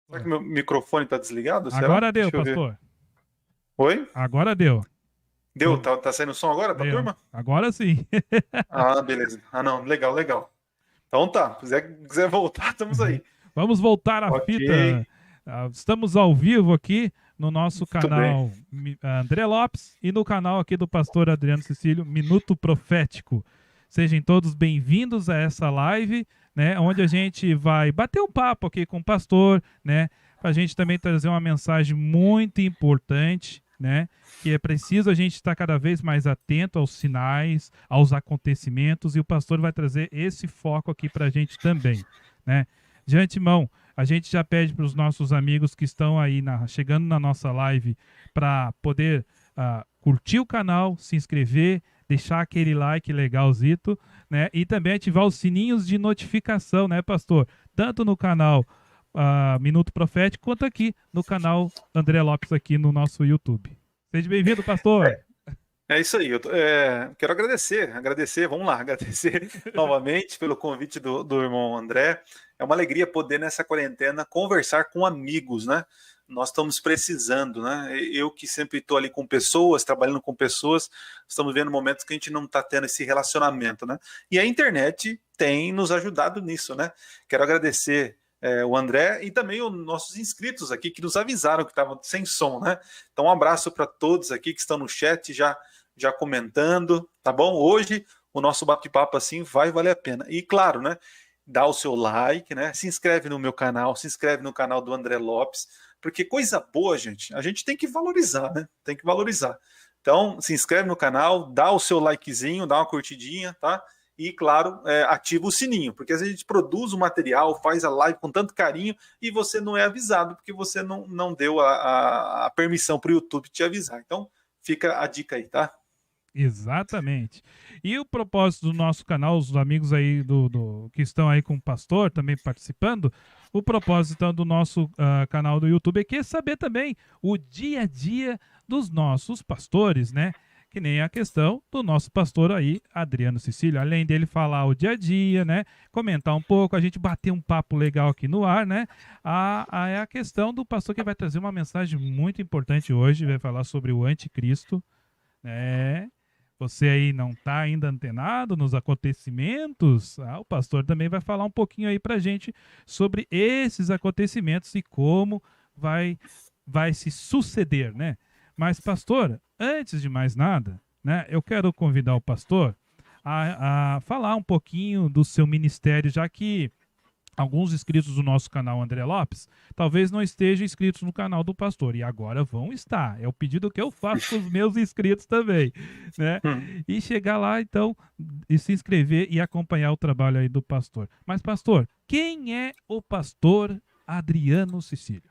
Será que meu microfone está desligado? Será? Agora deu, Deixa eu ver. pastor. Oi? Agora deu. Deu? Tá saindo som agora pra Deu. turma? Agora sim. Ah, beleza. Ah, não. Legal, legal. Então tá. Quiser voltar, estamos aí. Vamos voltar à Ok. fita. Estamos ao vivo aqui no nosso Muito bem. canal André Lopes e no canal aqui do pastor Adriano Cecílio, Minuto Profético. Sejam todos bem-vindos a essa live, né, onde a gente vai bater um papo aqui com o pastor, né, para a gente também trazer uma mensagem muito importante, né, que é preciso a gente estar cada vez mais atento aos sinais, aos acontecimentos, e o pastor vai trazer esse foco aqui para a gente também, né. De antemão, a gente já pede para os nossos amigos que estão aí chegando na nossa live para poder curtir o canal, se inscrever, deixar aquele like legalzito, né? E também ativar os sininhos de notificação, né, pastor? Tanto no canal Minuto Profético, quanto aqui no canal André Lopes aqui no nosso YouTube. Seja bem-vindo, pastor! É isso aí. Quero agradecer, vamos lá, agradecer novamente pelo convite do irmão André. É uma alegria poder, nessa quarentena, conversar com amigos, né? Nós estamos precisando, né? Eu que sempre estou ali com pessoas, trabalhando com pessoas, estamos vendo momentos que a gente não está tendo esse relacionamento, né? E a internet tem nos ajudado nisso, né? Quero agradecer o André e também os nossos inscritos aqui que nos avisaram que estavam sem som, né? Então, um abraço para todos aqui que estão no chat já comentando, tá bom? Hoje o nosso bate-papo assim vai valer a pena. E claro, né? Dá o seu like, né? Se inscreve no meu canal, se inscreve no canal do André Lopes, porque coisa boa, gente, a gente tem que valorizar, né? Tem que valorizar. Então, se inscreve no canal, dá o seu likezinho, dá uma curtidinha, tá? E, claro, ativa o sininho, porque às vezes a gente produz o material, faz a live com tanto carinho e você não é avisado, porque você não deu a permissão para o YouTube te avisar. Então, fica a dica aí, tá? Exatamente. E o propósito do nosso canal, os amigos aí que estão aí com o pastor também participando, o propósito então, do nosso canal do YouTube aqui é saber também o dia a dia dos nossos pastores, né? Que nem a questão do nosso pastor aí, Adriano Cecílio. Além dele falar o dia a dia, né? Comentar um pouco, a gente bater um papo legal aqui no ar, né? É a questão do pastor que vai trazer uma mensagem muito importante hoje, vai falar sobre o anticristo, né? Você aí não está ainda antenado nos acontecimentos? O pastor também vai falar um pouquinho aí para gente sobre esses acontecimentos e como vai, vai se suceder, né? Mas, pastor, antes de mais nada, né, eu quero convidar o pastor a falar um pouquinho do seu ministério, já que alguns inscritos do nosso canal André Lopes talvez não estejam inscritos no canal do pastor e agora vão estar. É o pedido que eu faço para os meus inscritos também, né? Hum. E chegar lá então e se inscrever e acompanhar o trabalho aí do pastor. Mas pastor, quem é o pastor Adriano Cecílio?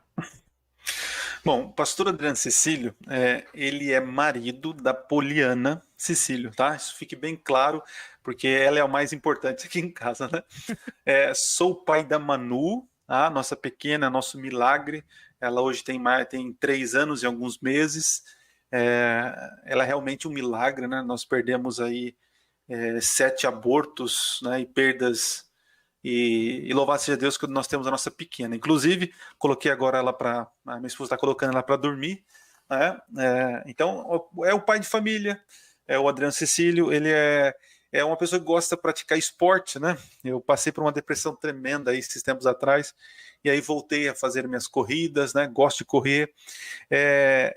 Bom, o pastor Adriano Cecílio, ele é marido da Poliana Cecílio, tá? Isso fique bem claro, porque ela é o mais importante aqui em casa, né? Sou o pai da Manu, a nossa pequena, nosso milagre. Ela hoje tem 3 anos e alguns meses. Ela é realmente um milagre, né? Nós perdemos aí 7 abortos, né? E perdas. E louvado seja Deus que nós temos a nossa pequena. Inclusive, coloquei agora ela para. A minha esposa está colocando ela para dormir. Né? Então, é o pai de família, é o Adriano Cecílio, ele é uma pessoa que gosta de praticar esporte, né? Eu passei por uma depressão tremenda aí esses tempos atrás, e aí voltei a fazer minhas corridas, né? Gosto de correr.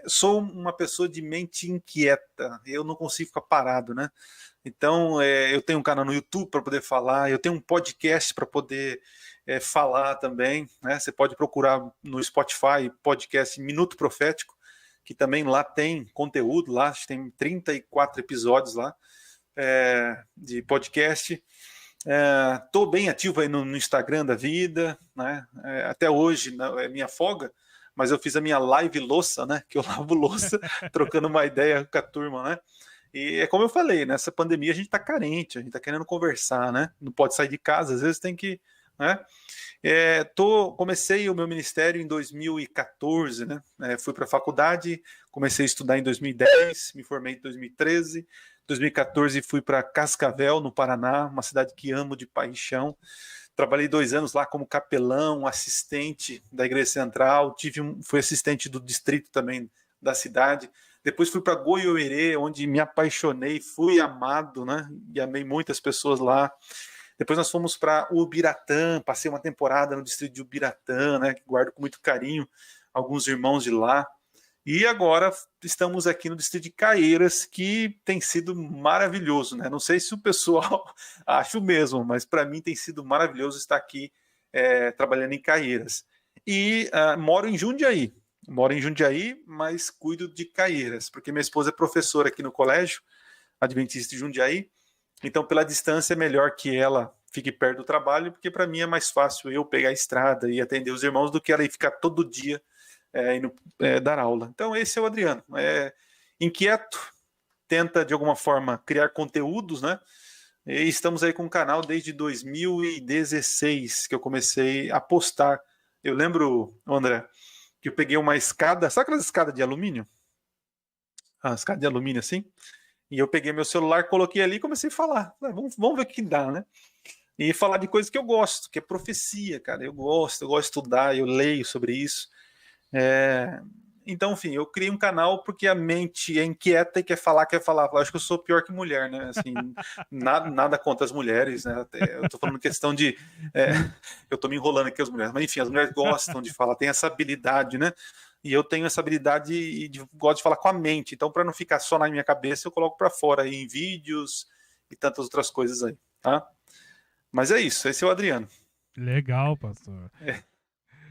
Sou uma pessoa de mente inquieta, eu não consigo ficar parado, né? Então, eu tenho um canal no YouTube para poder falar, eu tenho um podcast para poder falar também, né? Você pode procurar no Spotify, podcast Minuto Profético, que também lá tem conteúdo, lá tem 34 episódios lá de podcast. Estou bem ativo aí no Instagram da vida, né? Até hoje é minha folga, mas eu fiz a minha live louça, né? Que eu lavo louça, trocando uma ideia com a turma, né? E é como eu falei, nessa pandemia a gente está carente, a gente está querendo conversar, né? Não pode sair de casa, às vezes tem que, né? Comecei o meu ministério em 2014, né? Fui para a faculdade, comecei a estudar em 2010, me formei em 2013. 2014 fui para Cascavel, no Paraná, uma cidade que amo de paixão. Trabalhei 2 anos lá como capelão, assistente da Igreja Central, fui assistente do distrito também da cidade. Depois fui para Goiôerê, onde me apaixonei, fui amado, né? E amei muitas pessoas lá. Depois nós fomos para Ubiratã, passei uma temporada no distrito de Ubiratã, né? Que guardo com muito carinho alguns irmãos de lá. E agora estamos aqui no distrito de Caieiras, que tem sido maravilhoso, né? Não sei se o pessoal acha o mesmo, mas para mim tem sido maravilhoso estar aqui trabalhando em Caieiras. E moro em Jundiaí. Moro em Jundiaí, mas cuido de Caieiras, porque minha esposa é professora aqui no colégio Adventista de Jundiaí. Então, pela distância, é melhor que ela fique perto do trabalho, porque para mim é mais fácil eu pegar a estrada e atender os irmãos do que ela ir ficar todo dia indo dar aula. Então, esse é o Adriano. Inquieto, tenta de alguma forma criar conteúdos, né? E estamos aí com o canal desde 2016 que eu comecei a postar. Eu lembro, André, que eu peguei uma escada, sabe aquelas escadas de alumínio? A escada de alumínio assim? E eu peguei meu celular, coloquei ali e comecei a falar. Vamos ver o que dá, né? E falar de coisas que eu gosto, que é profecia, cara. Eu gosto de estudar, eu leio sobre isso. Então, enfim, eu criei um canal porque a mente é inquieta e quer falar. Eu acho que eu sou pior que mulher, né? Assim, nada contra as mulheres, né? Eu tô falando questão de... eu tô me enrolando aqui as mulheres. Mas, enfim, as mulheres gostam de falar, tem essa habilidade, né? E eu tenho essa habilidade e gosto de falar com a mente. Então, para não ficar só na minha cabeça, eu coloco para fora aí, em vídeos e tantas outras coisas aí, tá? Mas é isso, esse é o Adriano. Legal, pastor.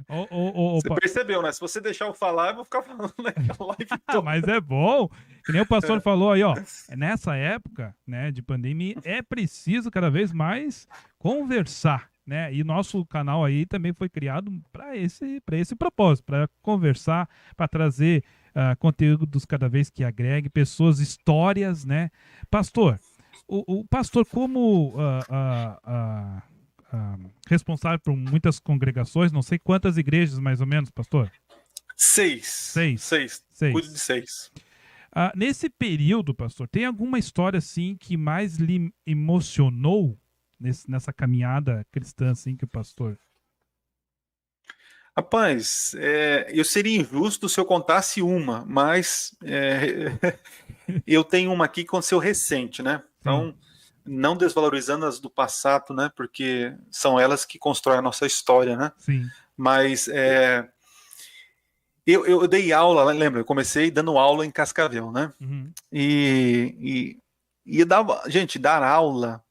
Você percebeu, né? Se você deixar eu falar, eu vou ficar falando naquela live toda. Mas é bom. Que nem o pastor falou aí, ó. Nessa época, né, de pandemia, é preciso cada vez mais conversar, né? E nosso canal aí também foi criado para esse propósito, para conversar, para trazer conteúdos cada vez que agregue, pessoas, histórias, né? Pastor, o pastor como responsável por muitas congregações, não sei quantas igrejas mais ou menos, pastor? 6. Cuido de 6. Nesse período, pastor, tem alguma história assim que mais lhe emocionou nessa caminhada cristã assim que o pastor? Rapaz, eu seria injusto se eu contasse uma, mas eu tenho uma aqui que aconteceu recente, né? Então, não desvalorizando as do passado, né? Porque são elas que constroem a nossa história, né? Sim. Mas eu dei aula, lembra? Eu comecei dando aula em Cascavel, né? Uhum. E dar aula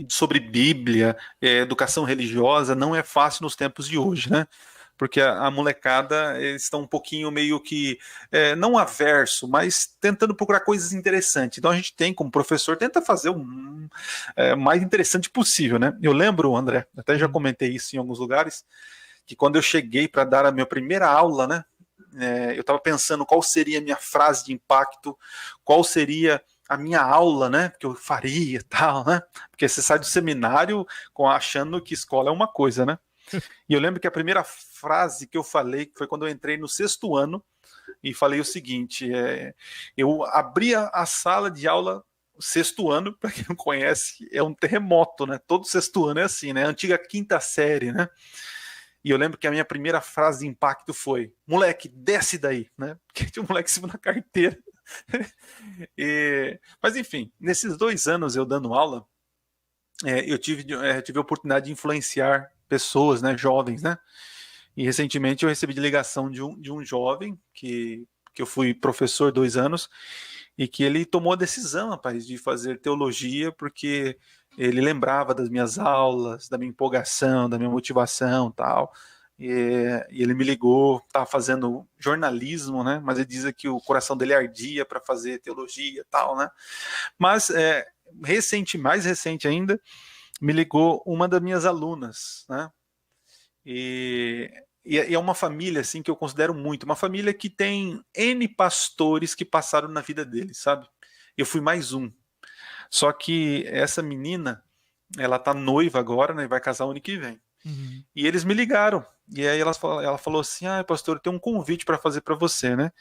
sobre Bíblia, educação religiosa, não é fácil nos tempos de hoje, né? Porque a molecada eles estão um pouquinho meio que, não averso, mas tentando procurar coisas interessantes. Então a gente tem, como professor, tenta fazer o mais interessante possível, né? Eu lembro, André, até já comentei isso em alguns lugares, que quando eu cheguei para dar a minha primeira aula, né? Eu estava pensando qual seria a minha frase de impacto, qual seria a minha aula, né? Que eu faria, tal, né? Porque você sai do seminário achando que escola é uma coisa, né? E eu lembro que a primeira frase que eu falei foi quando eu entrei no 6º ano e falei o seguinte: eu abri a sala de aula. 6º ano, para quem não conhece, é um terremoto, né? Todo 6º ano é assim, né? A antiga 5ª série, né? E eu lembro que a minha primeira frase de impacto foi: moleque, desce daí, né? Porque tinha um moleque em cima da carteira. Mas enfim, nesses 2 anos eu dando aula, eu tive a oportunidade de influenciar pessoas, né, jovens, né? E recentemente eu recebi de ligação de um jovem que eu fui professor 2 anos e que ele tomou a decisão, rapaz, de fazer teologia porque ele lembrava das minhas aulas, da minha empolgação, da minha motivação, tal. E ele me ligou, estava fazendo jornalismo, né? Mas ele diz que o coração dele ardia para fazer teologia, tal, né? Mas mais recente ainda, me ligou uma das minhas alunas, né? E é uma família assim que eu considero muito, uma família que tem N pastores que passaram na vida dele, sabe? Eu fui mais um. Só que essa menina, ela tá noiva agora, né? Vai casar o ano que vem. Uhum. E eles me ligaram. E aí ela falou assim: pastor, eu tenho um convite para fazer para você, né?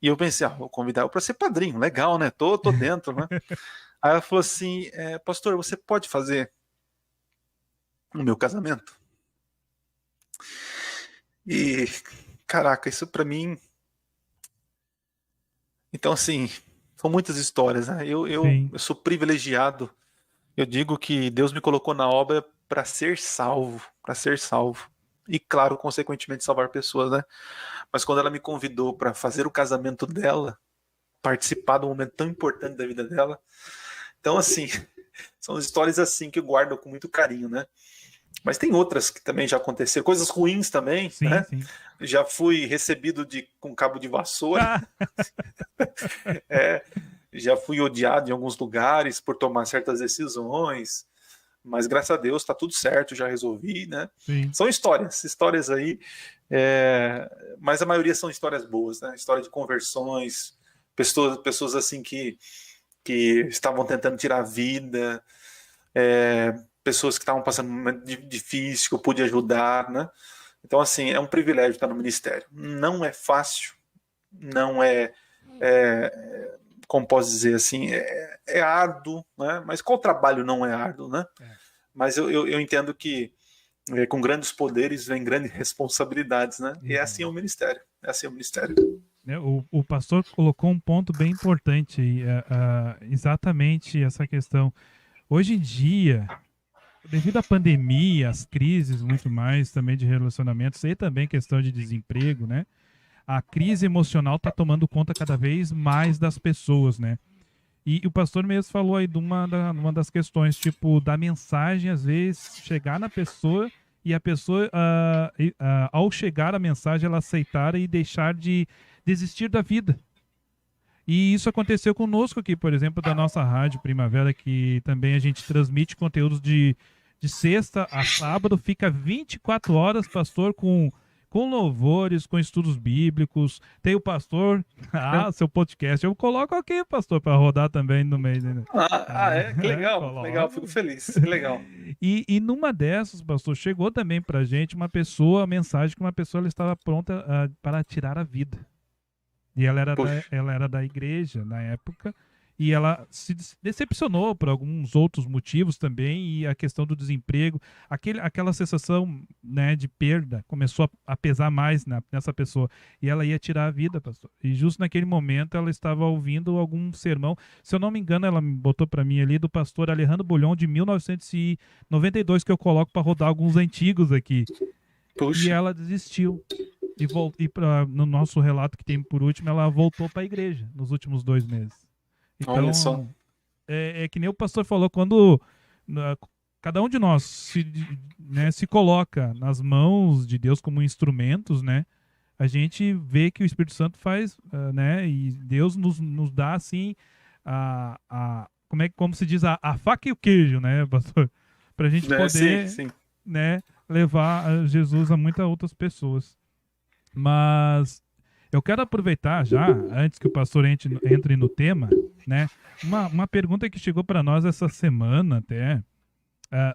E eu pensei: vou convidar para ser padrinho, legal, né? Tô dentro, né? Aí ela falou assim: pastor, você pode fazer no meu casamento. E, caraca, isso pra mim... Então, assim, são muitas histórias, né? Sim. Eu sou privilegiado. Eu digo que Deus me colocou na obra para ser salvo, para ser salvo. E, claro, consequentemente, salvar pessoas, né? Mas quando ela me convidou para fazer o casamento dela, participar de um momento tão importante da vida dela, então, assim, são histórias assim que eu guardo com muito carinho, né? Mas tem outras que também já aconteceram, coisas ruins também, Sim, né? sim. Já fui recebido com cabo de vassoura, Ah, é, já fui odiado em alguns lugares por tomar certas decisões, mas graças a Deus está tudo certo, já resolvi, né? sim. São histórias aí, mas a maioria são histórias boas, né? História de conversões, pessoas assim que estavam tentando tirar a vida, pessoas que estavam passando um momento difícil, que eu pude ajudar, né? Então, assim, é um privilégio estar no ministério. Não é fácil, não como posso dizer assim, é árduo, né? Mas qual trabalho não é árduo, né? É. Mas eu entendo que com grandes poderes vem grandes responsabilidades, né? E é assim o Exato. ministério. É assim o ministério. Né, o pastor colocou um ponto bem importante aí, exatamente essa questão. Hoje em dia, devido à pandemia, às crises, muito mais também de relacionamentos e também questão de desemprego, né? A crise emocional está tomando conta cada vez mais das pessoas, né? E o pastor mesmo falou aí de uma das questões, tipo, da mensagem, às vezes, chegar na pessoa e a pessoa, ao chegar a mensagem, ela aceitar e deixar de desistir da vida. E isso aconteceu conosco aqui, por exemplo, da nossa Rádio Primavera, que também a gente transmite conteúdos de sexta a sábado, fica 24 horas, pastor, com louvores, com estudos bíblicos. Tem o pastor, seu podcast. Eu coloco aqui, pastor, para rodar também no meio. Né? Que legal, legal, fico Coloco. feliz, que legal. E numa dessas, pastor, chegou também para a gente uma pessoa, a mensagem que uma pessoa ela estava pronta para tirar a vida. E Puxa, ela era da igreja na época, e ela se decepcionou por alguns outros motivos também, e a questão do desemprego, aquela sensação, né, de perda começou a pesar mais nessa pessoa, e ela ia tirar a vida, pastor. E justo naquele momento ela estava ouvindo algum sermão, se eu não me engano, ela me botou para mim ali, do pastor Alejandro Bulhon, de 1992, que eu coloco para rodar alguns antigos aqui. E puxa. ela desistiu. No nosso relato que tem por último, ela voltou para a igreja nos últimos 2 meses. Olha só. Então, é que nem o pastor falou, quando cada um de nós se coloca nas mãos de Deus como instrumentos, né? A gente vê que o Espírito Santo faz, né? E Deus nos dá, assim, como se diz, a faca e o queijo, né, pastor? Para a gente Sim, poder, sim. né, levar Jesus a muitas outras pessoas. Mas eu quero aproveitar já, antes que o pastor entre no tema, né? Uma pergunta que chegou para nós essa semana até,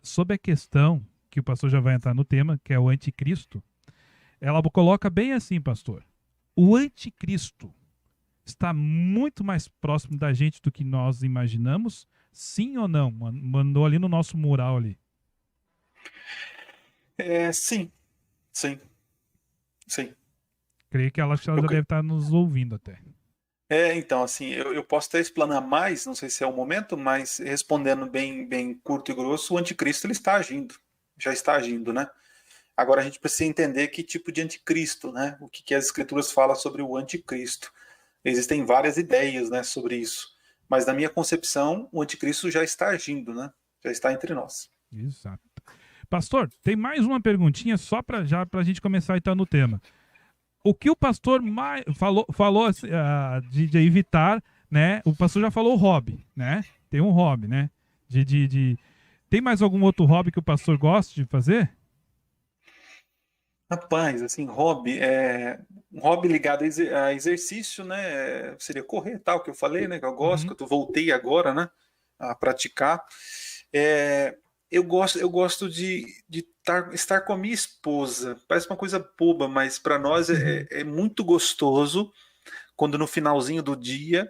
sobre a questão, que o pastor já vai entrar no tema, que é o anticristo. Ela coloca bem assim, pastor. O anticristo está muito mais próximo da gente do que nós imaginamos? Sim ou não? Mandou ali no nosso mural ali. Sim, sim, sim. Creio que ela já Eu, deve estar nos ouvindo até. então, assim, eu posso até explanar mais, não sei se é o momento, mas respondendo bem curto e grosso, o anticristo ele está agindo, já está agindo, né? Agora a gente precisa entender que tipo de anticristo, né? O que as escrituras falam sobre o anticristo. Existem várias ideias, né, sobre isso, mas na minha concepção, o anticristo já está agindo, né? Já está entre nós. Exato. Pastor, tem mais uma perguntinha só para a gente começar a entrar no tema. O que o pastor falou assim, de evitar, né? O pastor já falou o hobby, né? Tem um hobby, né? Tem mais algum outro hobby que o pastor gosta de fazer? Rapaz, assim, um hobby ligado a exercício, né? Seria correr, tal, que eu falei, né? Que eu gosto, Uhum. que eu voltei agora, né? A praticar. Eu gosto de estar com a minha esposa. Parece uma coisa boba, mas para nós Uhum. é muito gostoso quando no finalzinho do dia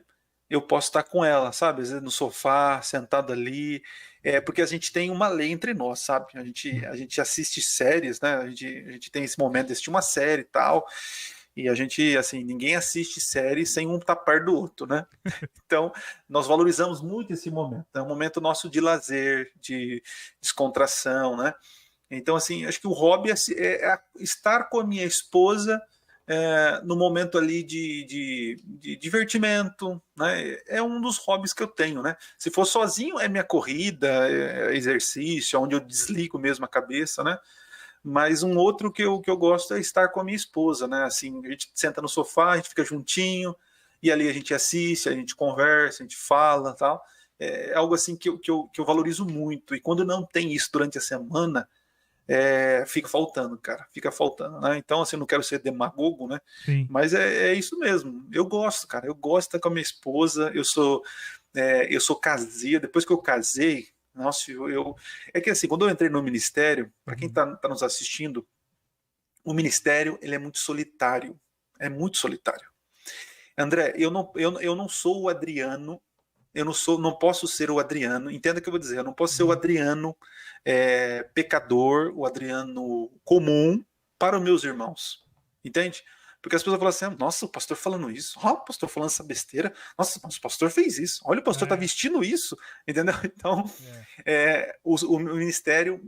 eu posso estar com ela, sabe? Às vezes no sofá, sentado ali. é porque a gente tem uma lei entre nós, sabe? A gente assiste séries, né? A gente tem esse momento de assistir uma série e tal, e a gente, assim, ninguém assiste série sem um tapar do outro, né? Então, nós valorizamos muito esse momento. É um momento nosso de lazer, de descontração, né? Então, assim, acho que o hobby é estar com a minha esposa no momento ali de divertimento, né? É um dos hobbies que eu tenho, né? Se for sozinho, é minha corrida, é exercício, onde eu desligo mesmo a cabeça, né? Mas um outro que eu gosto é estar com a minha esposa, né? Assim, a gente senta no sofá, a gente fica juntinho, e ali a gente assiste, a gente conversa, a gente fala, tal. É algo assim que eu valorizo muito. E quando não tem isso durante a semana, fica faltando, cara, fica faltando, né? Então, assim, eu não quero ser demagogo, né? Sim. Mas é isso mesmo. Eu gosto, cara, eu gosto de estar com a minha esposa, eu sou caseiro, depois que eu casei, nossa, é que assim, quando eu entrei no ministério, para quem tá nos assistindo, o ministério, ele é muito solitário. André, eu não sou o Adriano, não posso ser o Adriano, entenda o que eu vou dizer, eu não posso ser o Adriano pecador, o Adriano comum para os meus irmãos, entende? Porque as pessoas falam assim, nossa, o pastor falando isso, o pastor falando essa besteira, nossa, o pastor fez isso, olha, o pastor tá vestindo isso, entendeu? Então, o ministério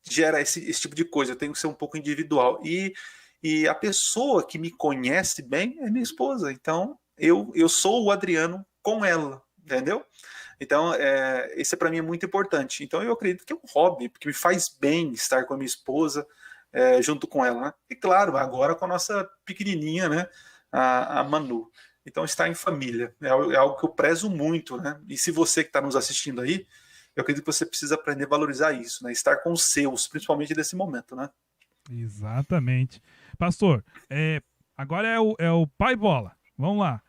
gera esse tipo de coisa, eu tenho que ser um pouco individual, e a pessoa que me conhece bem é minha esposa, então eu sou o Adriano com ela, entendeu? Então, esse para mim é muito importante. Então, eu acredito que é um hobby, porque me faz bem estar com a minha esposa, junto com ela, né? E claro, agora com a nossa pequenininha, né? A Manu. Então, estar em família é algo que eu prezo muito, né? E se você que está nos assistindo aí, eu acredito que você precisa aprender a valorizar isso, né? Estar com os seus, principalmente nesse momento, né? Exatamente. Pastor, agora é o pai bola. Vamos lá.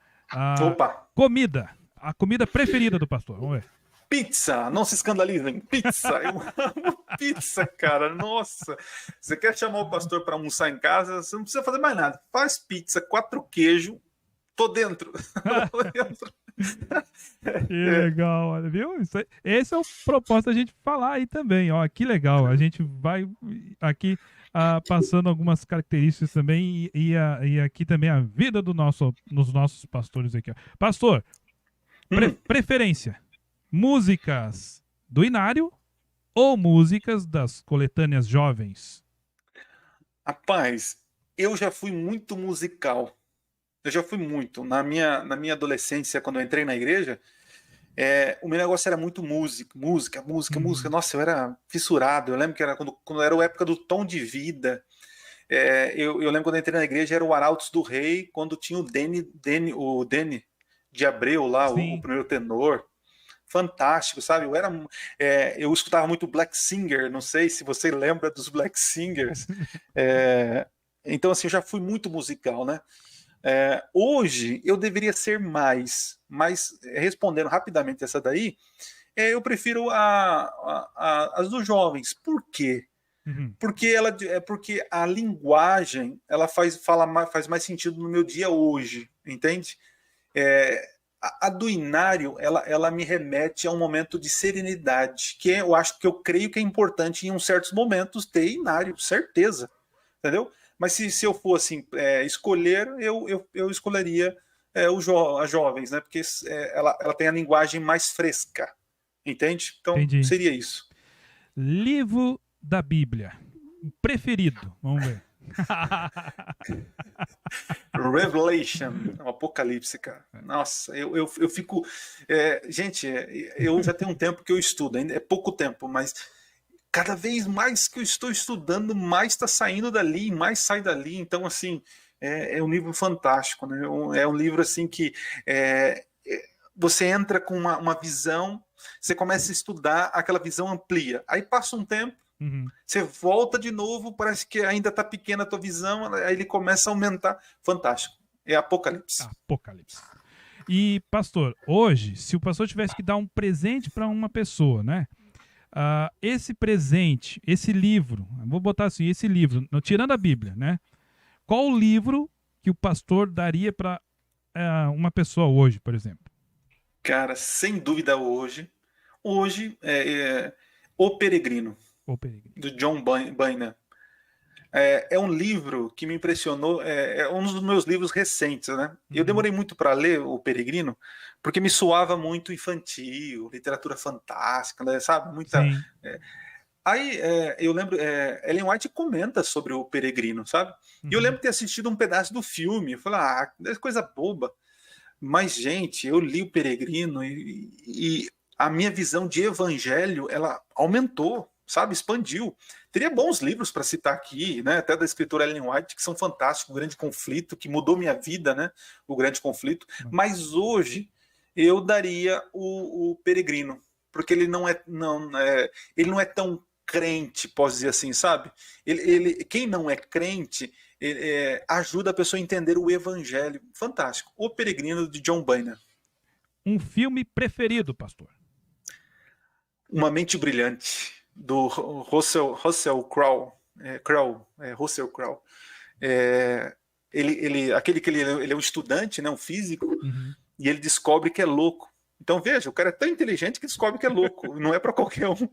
Opa! Comida. A comida preferida do pastor. Vamos ver. Pizza, não se escandalizem. Pizza, eu amo pizza, cara. Nossa, você quer chamar o pastor para almoçar em casa? Você não precisa fazer mais nada. Faz pizza, 4 queijos, tô dentro. Tô dentro. Que legal, olha, viu? Esse é o propósito da gente falar aí também, ó, que legal. A gente vai aqui passando algumas características também e aqui também a vida nos nossos pastores aqui, ó. Pastor, preferência, músicas do Inário ou músicas das coletâneas jovens? Rapaz, eu já fui muito musical. Eu já fui muito. Na minha adolescência, quando eu entrei na igreja, o meu negócio era muito música. Nossa, eu era fissurado. Eu lembro que era quando era a época do Tom de Vida. Eu lembro quando eu entrei na igreja, era o Arautos do Rei, quando tinha o Dene de Abreu lá, o primeiro tenor. Fantástico, sabe? Eu escutava muito Black Singer, não sei se você lembra dos Black Singers. Então, assim, eu já fui muito musical, né? Hoje eu deveria ser mas respondendo rapidamente essa daí, eu prefiro as dos jovens. Por quê? Porque a linguagem ela faz mais sentido no meu dia hoje, entende? A do Inário ela me remete a um momento de serenidade, eu acho que eu creio que é importante em uns certos momentos ter Inário, certeza, entendeu? Mas se eu fosse escolher, eu escolheria as jovens, né? Porque ela tem a linguagem mais fresca, entende? Então Entendi. seria isso. Livro da Bíblia preferido, vamos ver. Revelation, o Apocalipse, cara. Nossa, eu fico. Gente, eu já tenho um tempo que eu estudo, ainda é pouco tempo, mas cada vez mais que eu estou estudando, mais está saindo dali, mais sai dali. Então, assim, é um livro fantástico, né? É um livro assim que você entra com uma visão, você começa a estudar, aquela visão amplia. Aí passa um tempo. Você volta de novo, parece que ainda está pequena a tua visão, aí ele começa a aumentar. Fantástico. É Apocalipse. Apocalipse. E, pastor, hoje, se o pastor tivesse que dar um presente para uma pessoa, né? Esse presente, esse livro, vou botar assim, esse livro, tirando a Bíblia, né? Qual o livro que o pastor daria para uma pessoa hoje, por exemplo? Cara, sem dúvida hoje, hoje O Peregrino, Ô, Peregrino. do John Bunyan. É um livro que me impressionou, é um dos meus livros recentes, né? Eu demorei muito para ler O Peregrino, porque me soava muito infantil, literatura fantástica, né? Sabe? Muita. Sim. Aí eu lembro, Ellen White comenta sobre O Peregrino, sabe? E eu lembro de ter assistido um pedaço do filme. Eu falei, é coisa boba. Mas, gente, eu li O Peregrino e a minha visão de evangelho, ela aumentou, sabe? Expandiu. Teria bons livros para citar aqui, né? Até da escritora Ellen White, que são fantásticos, O Grande Conflito, que mudou minha vida, né? O Grande Conflito. Mas hoje eu daria o Peregrino, porque ele ele não é tão crente, posso dizer assim, sabe? Quem não é crente ajuda a pessoa a entender o evangelho. Fantástico. O Peregrino, de John Bunyan. Um filme preferido, pastor? Uma Mente Brilhante, do Russell Crowe. Russell Crowe. Aquele que ele é um estudante, né, um físico, e ele descobre que é louco. Então, veja, o cara é tão inteligente que descobre que é louco. Não é para qualquer um.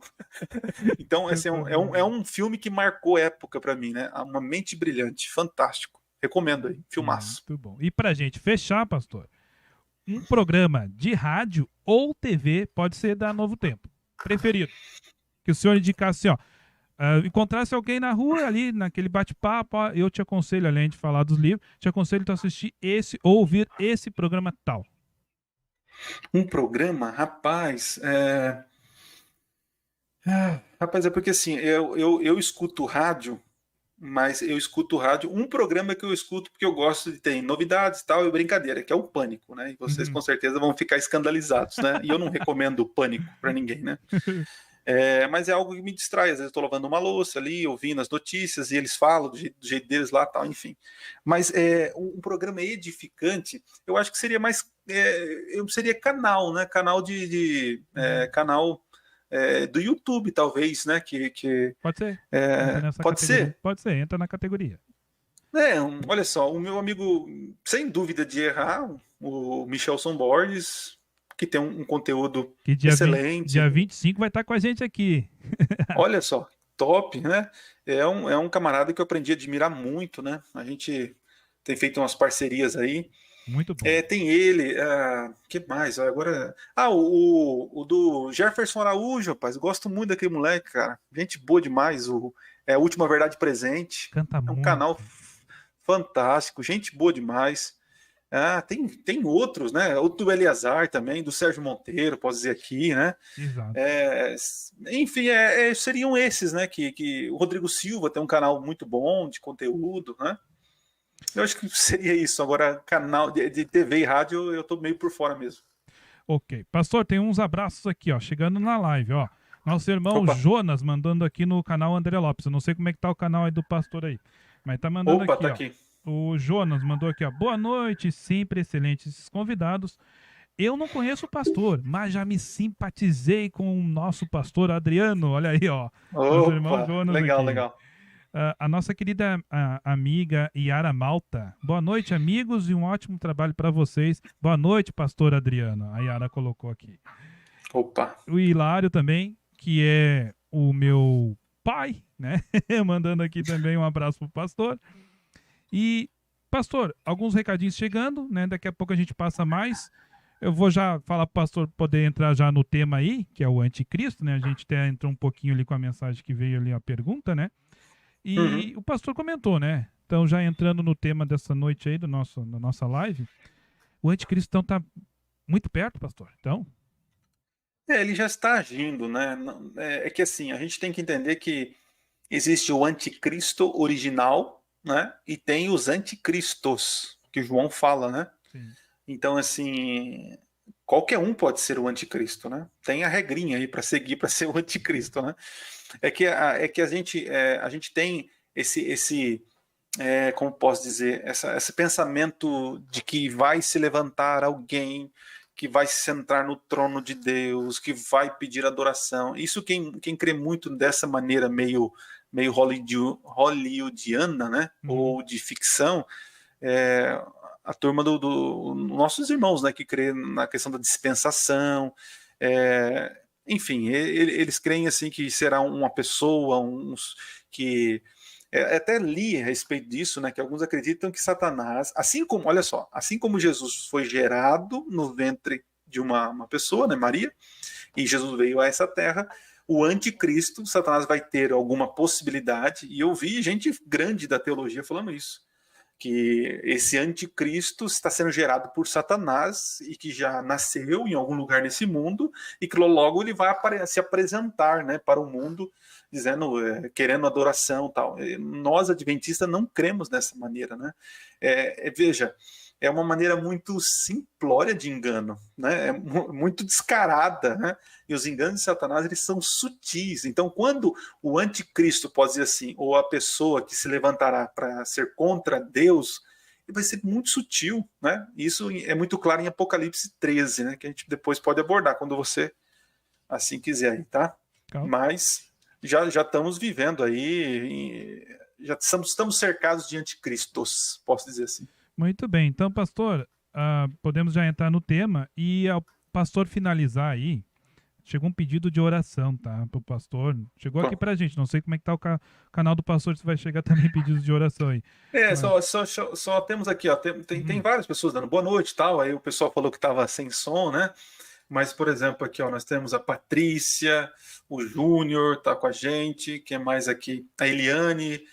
Então, assim, é um filme que marcou época para mim, né? Uma Mente Brilhante. Fantástico. Recomendo aí. Filmaço. Muito bom. E pra gente fechar, pastor, um programa de rádio ou TV pode ser da Novo Tempo. Preferido. Que o senhor indicasse assim, ó. Encontrasse alguém na rua, ali, naquele bate-papo, eu te aconselho, além de falar dos livros, te aconselho a assistir esse ou ouvir esse programa tal. Um programa, rapaz, rapaz, é porque assim, eu escuto rádio, mas eu escuto rádio, um programa que eu escuto porque eu gosto de ter novidades e tal, e brincadeira, que é o Pânico, né? E vocês com certeza vão ficar escandalizados, né? E eu não recomendo o Pânico para ninguém, né? Mas é algo que me distrai, às vezes eu estou lavando uma louça ali, ouvindo as notícias, e eles falam do jeito deles lá, tal, enfim. Mas um programa edificante, eu acho que seria mais, seria canal, né? Canal canal do YouTube, talvez, né? Pode ser. Pode ser. Pode ser, entra na categoria. Olha só, o meu amigo, sem dúvida de errar, o Michelson Borges, que tem um conteúdo que excelente. Dia 25 vai estar com a gente aqui. Olha só, top, né? É um camarada que eu aprendi a admirar muito, né? A gente tem feito umas parcerias aí. Muito bom. Tem ele, que mais? Agora, o do Jefferson Araújo, rapaz, gosto muito daquele moleque, cara. Gente boa demais, a Última Verdade Presente. Canta muito. É um canal fantástico, gente boa demais. Tem outros, né? Outro do Eleazar também, do Sérgio Monteiro, posso dizer aqui, né? Exato. Enfim, seriam esses, né? Que o Rodrigo Silva tem um canal muito bom de conteúdo, né? Eu acho que seria isso. Agora, canal de TV e rádio, eu tô meio por fora mesmo. Ok. Pastor, tem uns abraços aqui, ó, chegando na live, ó. Nosso irmão Jonas mandando aqui no canal André Lopes. Eu não sei como é que tá o canal aí do pastor aí, mas tá mandando aqui, tá ó. Aqui. O Jonas mandou aqui, ó. Boa noite, sempre excelentes convidados. Eu não conheço o pastor, mas já me simpatizei com o nosso pastor Adriano. Olha aí, ó. Nosso irmão Jonas legal, aqui. legal. A nossa querida amiga Yara Malta. Boa noite, amigos, e um ótimo trabalho para vocês. Boa noite, pastor Adriano. A Yara colocou aqui. Opa. O Hilário também, que é o meu pai, né? Mandando aqui também um abraço pro pastor. E, pastor, alguns recadinhos chegando, né? Daqui a pouco a gente passa mais. Eu vou já falar pro pastor poder entrar já no tema aí, que é o anticristo, né? A gente até entrou um pouquinho ali com a mensagem que veio ali, a pergunta, né? E o pastor comentou, né? Então, já entrando no tema dessa noite aí da nossa live, o anticristo então tá muito perto, pastor. Então... ele já está agindo, né? É que assim, a gente tem que entender que existe o anticristo original, né? E tem os anticristos, que João fala, né? Sim. Então, assim, qualquer um pode ser o anticristo, né? Tem a regrinha aí para seguir para ser o anticristo, né? É que a gente tem esse como posso dizer, esse pensamento de que vai se levantar alguém que vai se sentar no trono de Deus, que vai pedir adoração. Isso quem crê muito dessa maneira meio hollywoodiana, né? Ou de ficção, a turma dos nossos irmãos, né? Que crê na questão da dispensação, enfim, eles creem assim que será uma pessoa, que até li a respeito disso, né, que alguns acreditam que Satanás, assim como, olha só, assim como Jesus foi gerado no ventre de uma pessoa, né, Maria, e Jesus veio a essa terra, o anticristo, Satanás vai ter alguma possibilidade, e eu vi gente grande da teologia falando isso, que esse anticristo está sendo gerado por Satanás e que já nasceu em algum lugar nesse mundo e que logo ele vai se apresentar, né, para o mundo dizendo, querendo adoração e tal. Nós adventistas não cremos dessa maneira, né? Veja, é uma maneira muito simplória de engano, né? É muito descarada, né? E os enganos de Satanás, eles são sutis. Então, quando o anticristo, pode dizer assim, ou a pessoa que se levantará para ser contra Deus, ele vai ser muito sutil, né? Isso é muito claro em Apocalipse 13, né? Que a gente depois pode abordar, quando você assim quiser, tá? Calma. Mas já estamos vivendo aí, já estamos cercados de anticristos, posso dizer assim. Muito bem. Então, pastor, podemos já entrar no tema e ao pastor finalizar aí, chegou um pedido de oração, tá? Pro pastor. Chegou aqui pra gente. Não sei como é que tá o canal do pastor, se vai chegar também pedidos de oração aí. Só temos aqui, ó, tem várias pessoas dando boa noite e tal. Aí o pessoal falou que estava sem som, né? Mas, por exemplo, aqui, ó, nós temos a Patrícia, o Júnior tá com a gente. Quem mais aqui? A Eliane.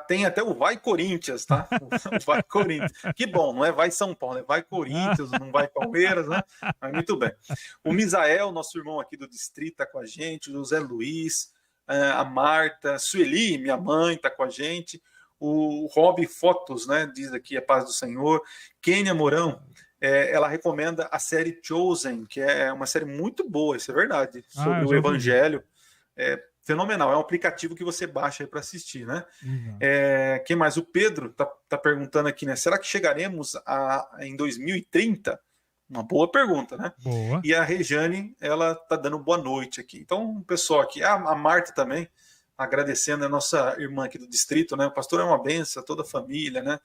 Tem até o Vai Corinthians, tá? O Vai Corinthians. Que bom, não é Vai São Paulo, é Vai Corinthians, não vai Palmeiras, né? Mas muito bem. O Misael, nosso irmão aqui do distrito, tá com a gente. O José Luiz, a Marta, Sueli, minha mãe, tá com a gente. O Rob Fotos, né? Diz aqui a paz do Senhor. Kênia Mourão, ela recomenda a série Chosen, que é uma série muito boa, isso é verdade, sobre o Evangelho. Fenomenal, é um aplicativo que você baixa aí para assistir, né? Quem mais? O Pedro tá perguntando aqui, né? Será que chegaremos em 2030? Uma boa pergunta, né? Boa. E a Rejane, ela tá dando boa noite aqui. Então, o pessoal aqui, a Marta também, agradecendo a nossa irmã aqui do distrito, né? O pastor é uma benção, toda a família, né?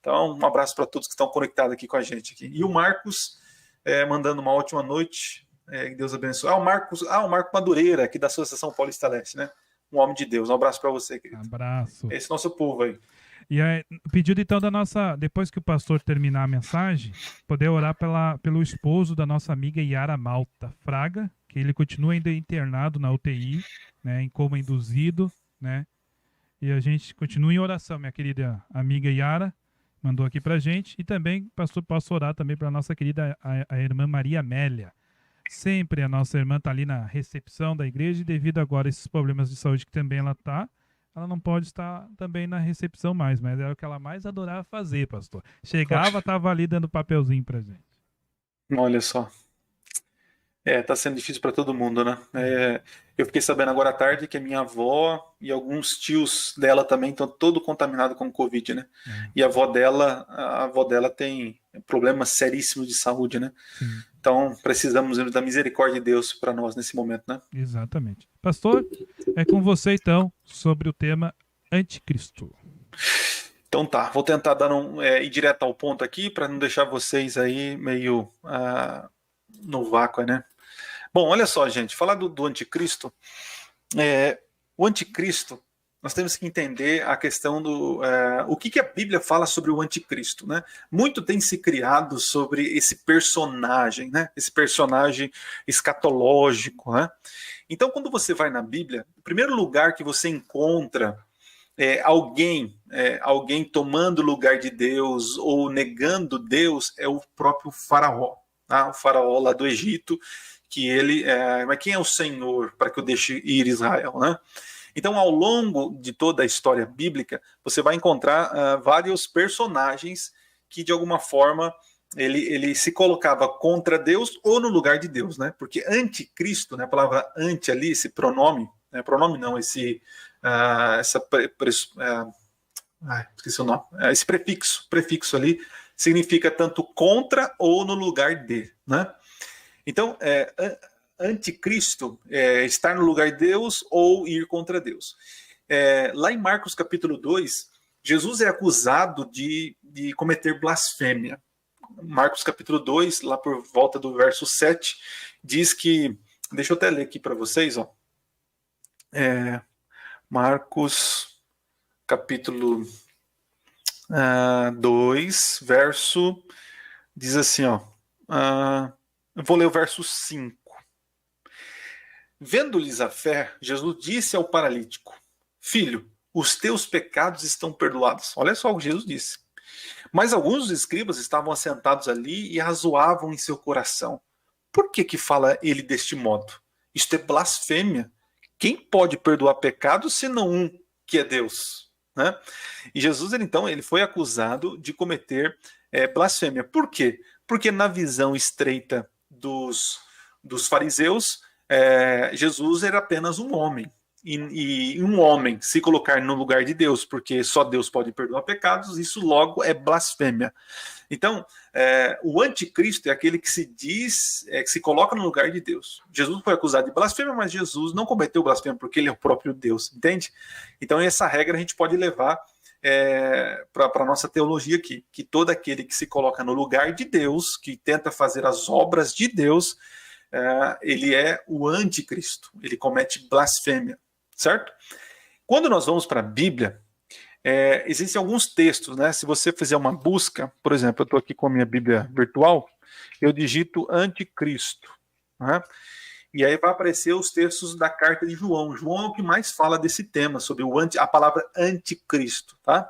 Então, um abraço para todos que estão conectados aqui com a gente aqui. E o Marcos mandando uma ótima noite. Que Deus abençoe. O Marco Madureira, aqui da Associação Paulista Leste, né? Um homem de Deus. Um abraço para você, querido. Abraço. Esse nosso povo aí. E aí, pedido então da nossa, depois que o pastor terminar a mensagem, poder orar pelo esposo da nossa amiga Yara Malta Fraga, que ele continua ainda internado na UTI, né, em coma induzido, né? E a gente continua em oração, minha querida amiga Yara, mandou aqui pra gente. E também, pastor, posso orar também para nossa querida a irmã Maria Amélia. Sempre a nossa irmã está ali na recepção da igreja e devido agora a esses problemas de saúde que também ela não pode estar também na recepção mais, mas era o que ela mais adorava fazer, pastor. Chegava, estava ali dando papelzinho pra gente. Olha só. Tá sendo difícil para todo mundo, né? Eu fiquei sabendo agora à tarde que a minha avó e alguns tios dela também estão todo contaminados com Covid, né? E a avó dela tem problemas seríssimos de saúde, né? Sim. Então precisamos da misericórdia de Deus para nós nesse momento, né? Exatamente. Pastor, é com você então sobre o tema anticristo. Então tá, vou tentar ir direto ao ponto aqui para não deixar vocês aí meio no vácuo, né? Bom, olha só, gente, falar do anticristo, o anticristo, nós temos que entender a questão o que a Bíblia fala sobre o anticristo, né? Muito tem se criado sobre esse personagem, né? Esse personagem escatológico, né? Então, quando você vai na Bíblia, o primeiro lugar que você encontra alguém tomando o lugar de Deus ou negando Deus é o próprio faraó, tá? O faraó lá do Egito, que mas quem é o Senhor para que eu deixe ir Israel, né? Então, ao longo de toda a história bíblica, você vai encontrar vários personagens que, de alguma forma, ele se colocava contra Deus ou no lugar de Deus, né? Porque anticristo, né, a palavra anti ali, esse pronome, né, pronome não, esqueci o nome, esse prefixo ali, significa tanto contra ou no lugar de, né? Então, anticristo é estar no lugar de Deus ou ir contra Deus. Lá em Marcos capítulo 2, Jesus é acusado de cometer blasfêmia. Marcos capítulo 2, lá por volta do verso 7, diz que, deixa eu até ler aqui para vocês, ó, Marcos, capítulo 2, verso, diz assim, ó, eu vou ler o verso 5. Vendo-lhes a fé, Jesus disse ao paralítico: Filho, os teus pecados estão perdoados. Olha só o que Jesus disse. Mas alguns dos escribas estavam assentados ali e razoavam em seu coração: Por que fala ele deste modo? Isto é blasfêmia. Quem pode perdoar pecados senão um, que é Deus? Né? E Jesus, ele foi acusado de cometer blasfêmia. Por quê? Porque na visão estreita dos fariseus, Jesus era apenas um homem. E um homem se colocar no lugar de Deus, porque só Deus pode perdoar pecados, isso logo é blasfêmia. Então, o anticristo é aquele que se diz, que se coloca no lugar de Deus. Jesus foi acusado de blasfêmia, mas Jesus não cometeu blasfêmia porque ele é o próprio Deus, entende? Então, essa regra a gente pode levar para a nossa teologia aqui, que todo aquele que se coloca no lugar de Deus, que tenta fazer as obras de Deus, ele é o anticristo, ele comete blasfêmia, certo? Quando nós vamos para a Bíblia, existem alguns textos, né? Se você fizer uma busca, por exemplo, eu estou aqui com a minha Bíblia virtual, eu digito anticristo, né? E aí vai aparecer os textos da carta de João. João é o que mais fala desse tema, sobre a palavra anticristo, tá?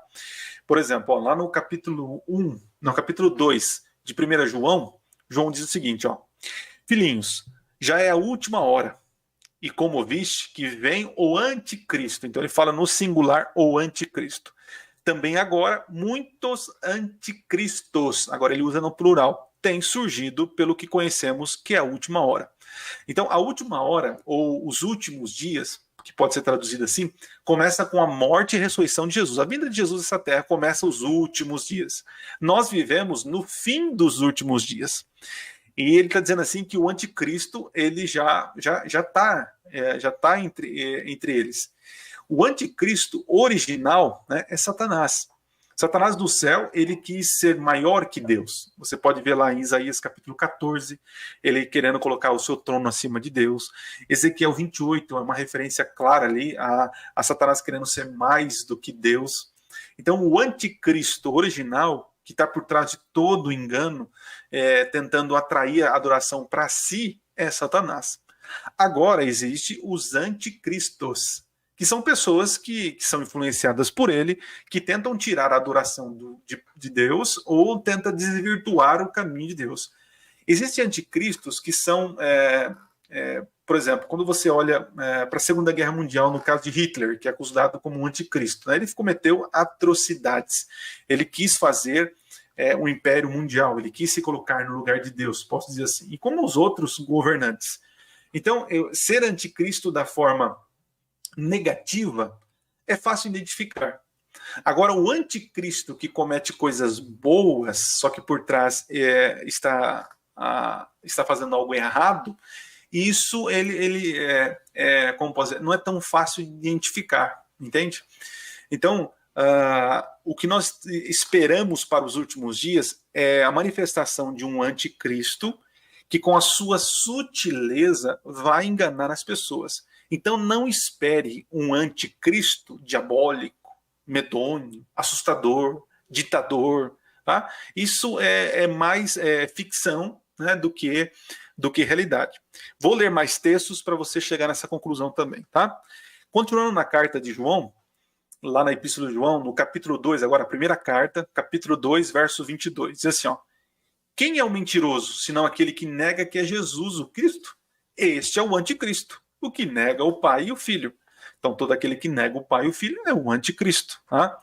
Por exemplo, ó, lá no capítulo 1, no capítulo 2 de 1 João, João diz o seguinte, ó: Filhinhos, já é a última hora, e como viste que vem o anticristo. Então ele fala no singular, o anticristo. Também agora, muitos anticristos, agora ele usa no plural, têm surgido pelo que conhecemos que é a última hora. Então a última hora, ou os últimos dias, que pode ser traduzido assim, começa com a morte e ressurreição de Jesus. A vinda de Jesus nessa terra começa os últimos dias. Nós vivemos no fim dos últimos dias. E ele está dizendo assim que o anticristo ele já está entre eles. O anticristo original, né, é Satanás. Satanás do céu, ele quis ser maior que Deus. Você pode ver lá em Isaías capítulo 14, ele querendo colocar o seu trono acima de Deus. Ezequiel 28 é uma referência clara ali a Satanás querendo ser mais do que Deus. Então o anticristo original, que está por trás de todo o engano, tentando atrair a adoração para si, é Satanás. Agora existe os anticristos, que são pessoas que são influenciadas por ele, que tentam tirar a adoração de Deus ou tentam desvirtuar o caminho de Deus. Existem anticristos que são, por exemplo, quando você olha para a Segunda Guerra Mundial, no caso de Hitler, que é acusado como um anticristo, né? Ele cometeu atrocidades. Ele quis fazer um império mundial, ele quis se colocar no lugar de Deus, posso dizer assim, e como os outros governantes. Então, ser anticristo da forma negativa é fácil identificar. Agora, o anticristo que comete coisas boas, só que por trás está fazendo algo errado, isso como posso dizer, não é tão fácil de identificar, entende? Então, o que nós esperamos para os últimos dias é a manifestação de um anticristo que, com a sua sutileza, vai enganar as pessoas. Então, não espere um anticristo diabólico, medonho, assustador, ditador. Tá? Isso é mais ficção, né, do que realidade. Vou ler mais textos para você chegar nessa conclusão também. Tá? Continuando na carta de João, lá na Epístola de João, no capítulo 2, agora a primeira carta, capítulo 2, verso 22, diz assim, ó: Quem é o mentiroso, senão aquele que nega que é Jesus, o Cristo? Este é o anticristo, o que nega o Pai e o Filho. Então, todo aquele que nega o Pai e o Filho é o anticristo. Tá?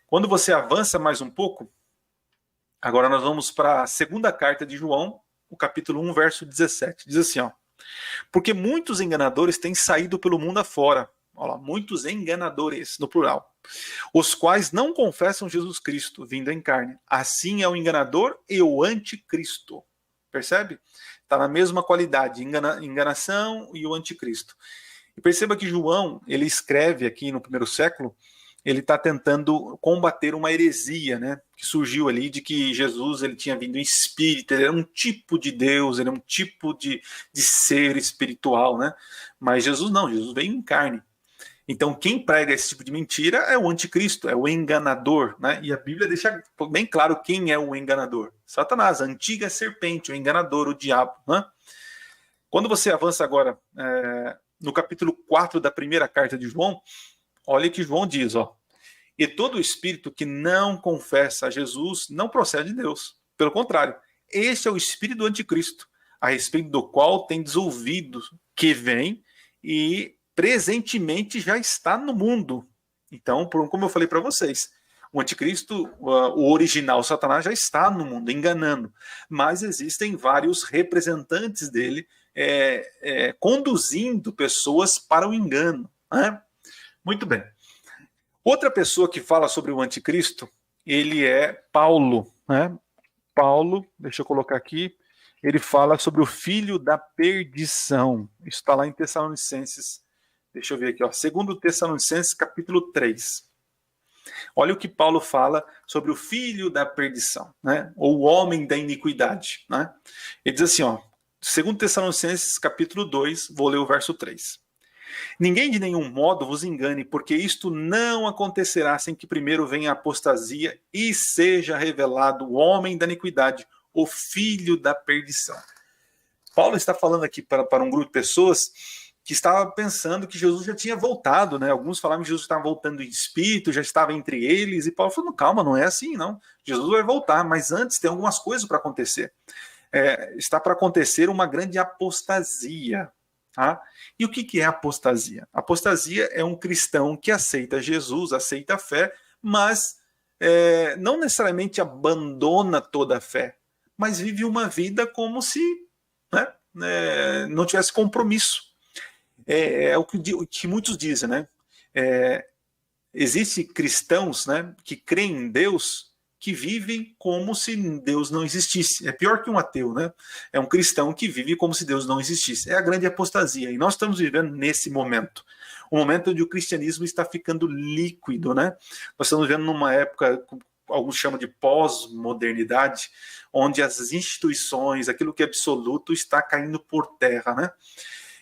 Quando você avança mais um pouco, agora nós vamos para a segunda carta de João, o capítulo 1, verso 17. Diz assim, ó: Porque muitos enganadores têm saído pelo mundo afora. Olha lá, muitos enganadores, no plural, os quais não confessam Jesus Cristo, vindo em carne. Assim é o enganador e o anticristo. Percebe? Está na mesma qualidade, enganação e o anticristo. E perceba que João, ele escreve aqui no primeiro século, ele está tentando combater uma heresia, né, que surgiu ali de que Jesus ele tinha vindo em espírito, ele era um tipo de Deus, ele é um tipo de ser espiritual, né? Mas Jesus não, Jesus veio em carne. Então, quem prega esse tipo de mentira é o anticristo, é o enganador, né? E a Bíblia deixa bem claro quem é o enganador. Satanás, a antiga serpente, o enganador, o diabo, né? Quando você avança agora no capítulo 4 da primeira carta de João, olha o que João diz, ó. E todo espírito que não confessa a Jesus não procede de Deus. Pelo contrário, este é o espírito do anticristo, a respeito do qual tem ouvidos que vem e presentemente já está no mundo. Então, como eu falei para vocês, o anticristo, o original Satanás, já está no mundo, enganando. Mas existem vários representantes dele conduzindo pessoas para o engano. Né? Muito bem. Outra pessoa que fala sobre o anticristo, ele é Paulo. Né? Paulo, deixa eu colocar aqui, ele fala sobre o filho da perdição. Isso está lá em Tessalonicenses. Deixa eu ver aqui, ó. 2 Tessalonicenses, capítulo 3. Olha o que Paulo fala sobre o filho da perdição, né? Ou o homem da iniquidade. Né? Ele diz assim, ó, 2 Tessalonicenses, capítulo 2, vou ler o verso 3. Ninguém de nenhum modo vos engane, porque isto não acontecerá sem que primeiro venha a apostasia e seja revelado o homem da iniquidade, o filho da perdição. Paulo está falando aqui para um grupo de pessoas que estava pensando que Jesus já tinha voltado, né? Alguns falavam que Jesus estava voltando em espírito, já estava entre eles, e Paulo falou, calma, não é assim, não. Jesus vai voltar, mas antes tem algumas coisas para acontecer. Está para acontecer uma grande apostasia. Tá? E o que é apostasia? Apostasia é um cristão que aceita Jesus, aceita a fé, mas não necessariamente abandona toda a fé, mas vive uma vida como se não tivesse compromisso. É o que muitos dizem, né? Existem cristãos, né, que creem em Deus, que vivem como se Deus não existisse. É pior que um ateu, né? É um cristão que vive como se Deus não existisse. É a grande apostasia. E nós estamos vivendo nesse momento. Um momento onde o cristianismo está ficando líquido, né? Nós estamos vivendo numa época, alguns chamam de pós-modernidade, onde as instituições, aquilo que é absoluto, está caindo por terra, né?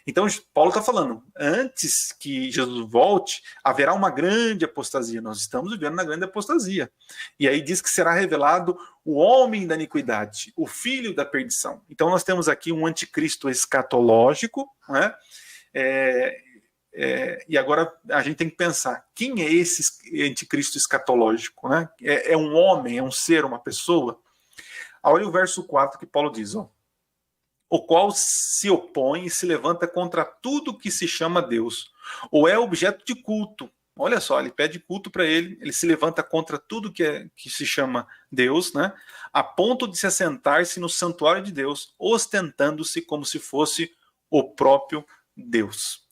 Então, Paulo está falando, antes que Jesus volte, haverá uma grande apostasia. Nós estamos vivendo na grande apostasia. E aí diz que será revelado o homem da iniquidade, o filho da perdição. Então, nós temos aqui um anticristo escatológico, né? E agora a gente tem que pensar, quem é esse anticristo escatológico? Né? É um homem, é um ser, uma pessoa? Olha o verso 4 que Paulo diz, ó. O qual se opõe e se levanta contra tudo que se chama Deus, ou é objeto de culto. Olha só, ele pede culto para ele se levanta contra tudo que se chama Deus, né? A ponto de se assentar-se no santuário de Deus, ostentando-se como se fosse o próprio Deus.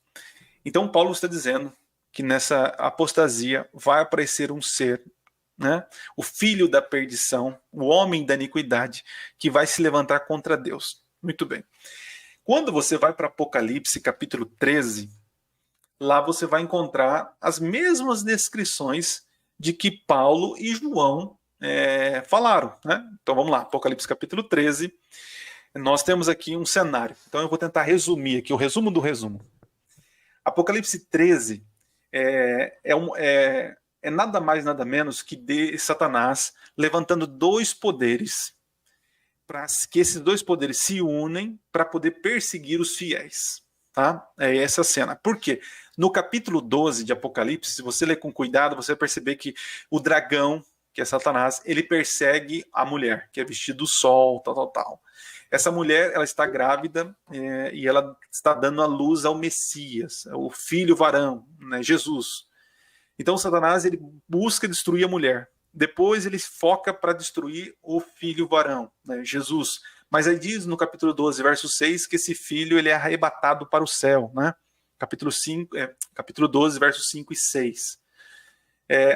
Então Paulo está dizendo que nessa apostasia vai aparecer um ser, né? O filho da perdição, o homem da iniquidade, que vai se levantar contra Deus. Muito bem. Quando você vai para Apocalipse, capítulo 13, lá você vai encontrar as mesmas descrições de que Paulo e João falaram. Né? Então vamos lá, Apocalipse, capítulo 13. Nós temos aqui um cenário. Então eu vou tentar resumir aqui, o resumo do resumo. Apocalipse 13 é nada mais, nada menos que de Satanás levantando dois poderes, para que esses dois poderes se unem para poder perseguir os fiéis. Tá? É essa cena. Por quê? No capítulo 12 de Apocalipse, se você ler com cuidado, você vai perceber que o dragão, que é Satanás, ele persegue a mulher, que é vestida do sol, tal. Essa mulher, ela está grávida e ela está dando à luz ao Messias, o filho varão, né, Jesus. Então Satanás, ele busca destruir a mulher. Depois ele foca para destruir o filho varão, né, Jesus. Mas aí diz no capítulo 12, verso 6, que esse filho ele é arrebatado para o céu. Né? Capítulo 12, versos 5 e 6.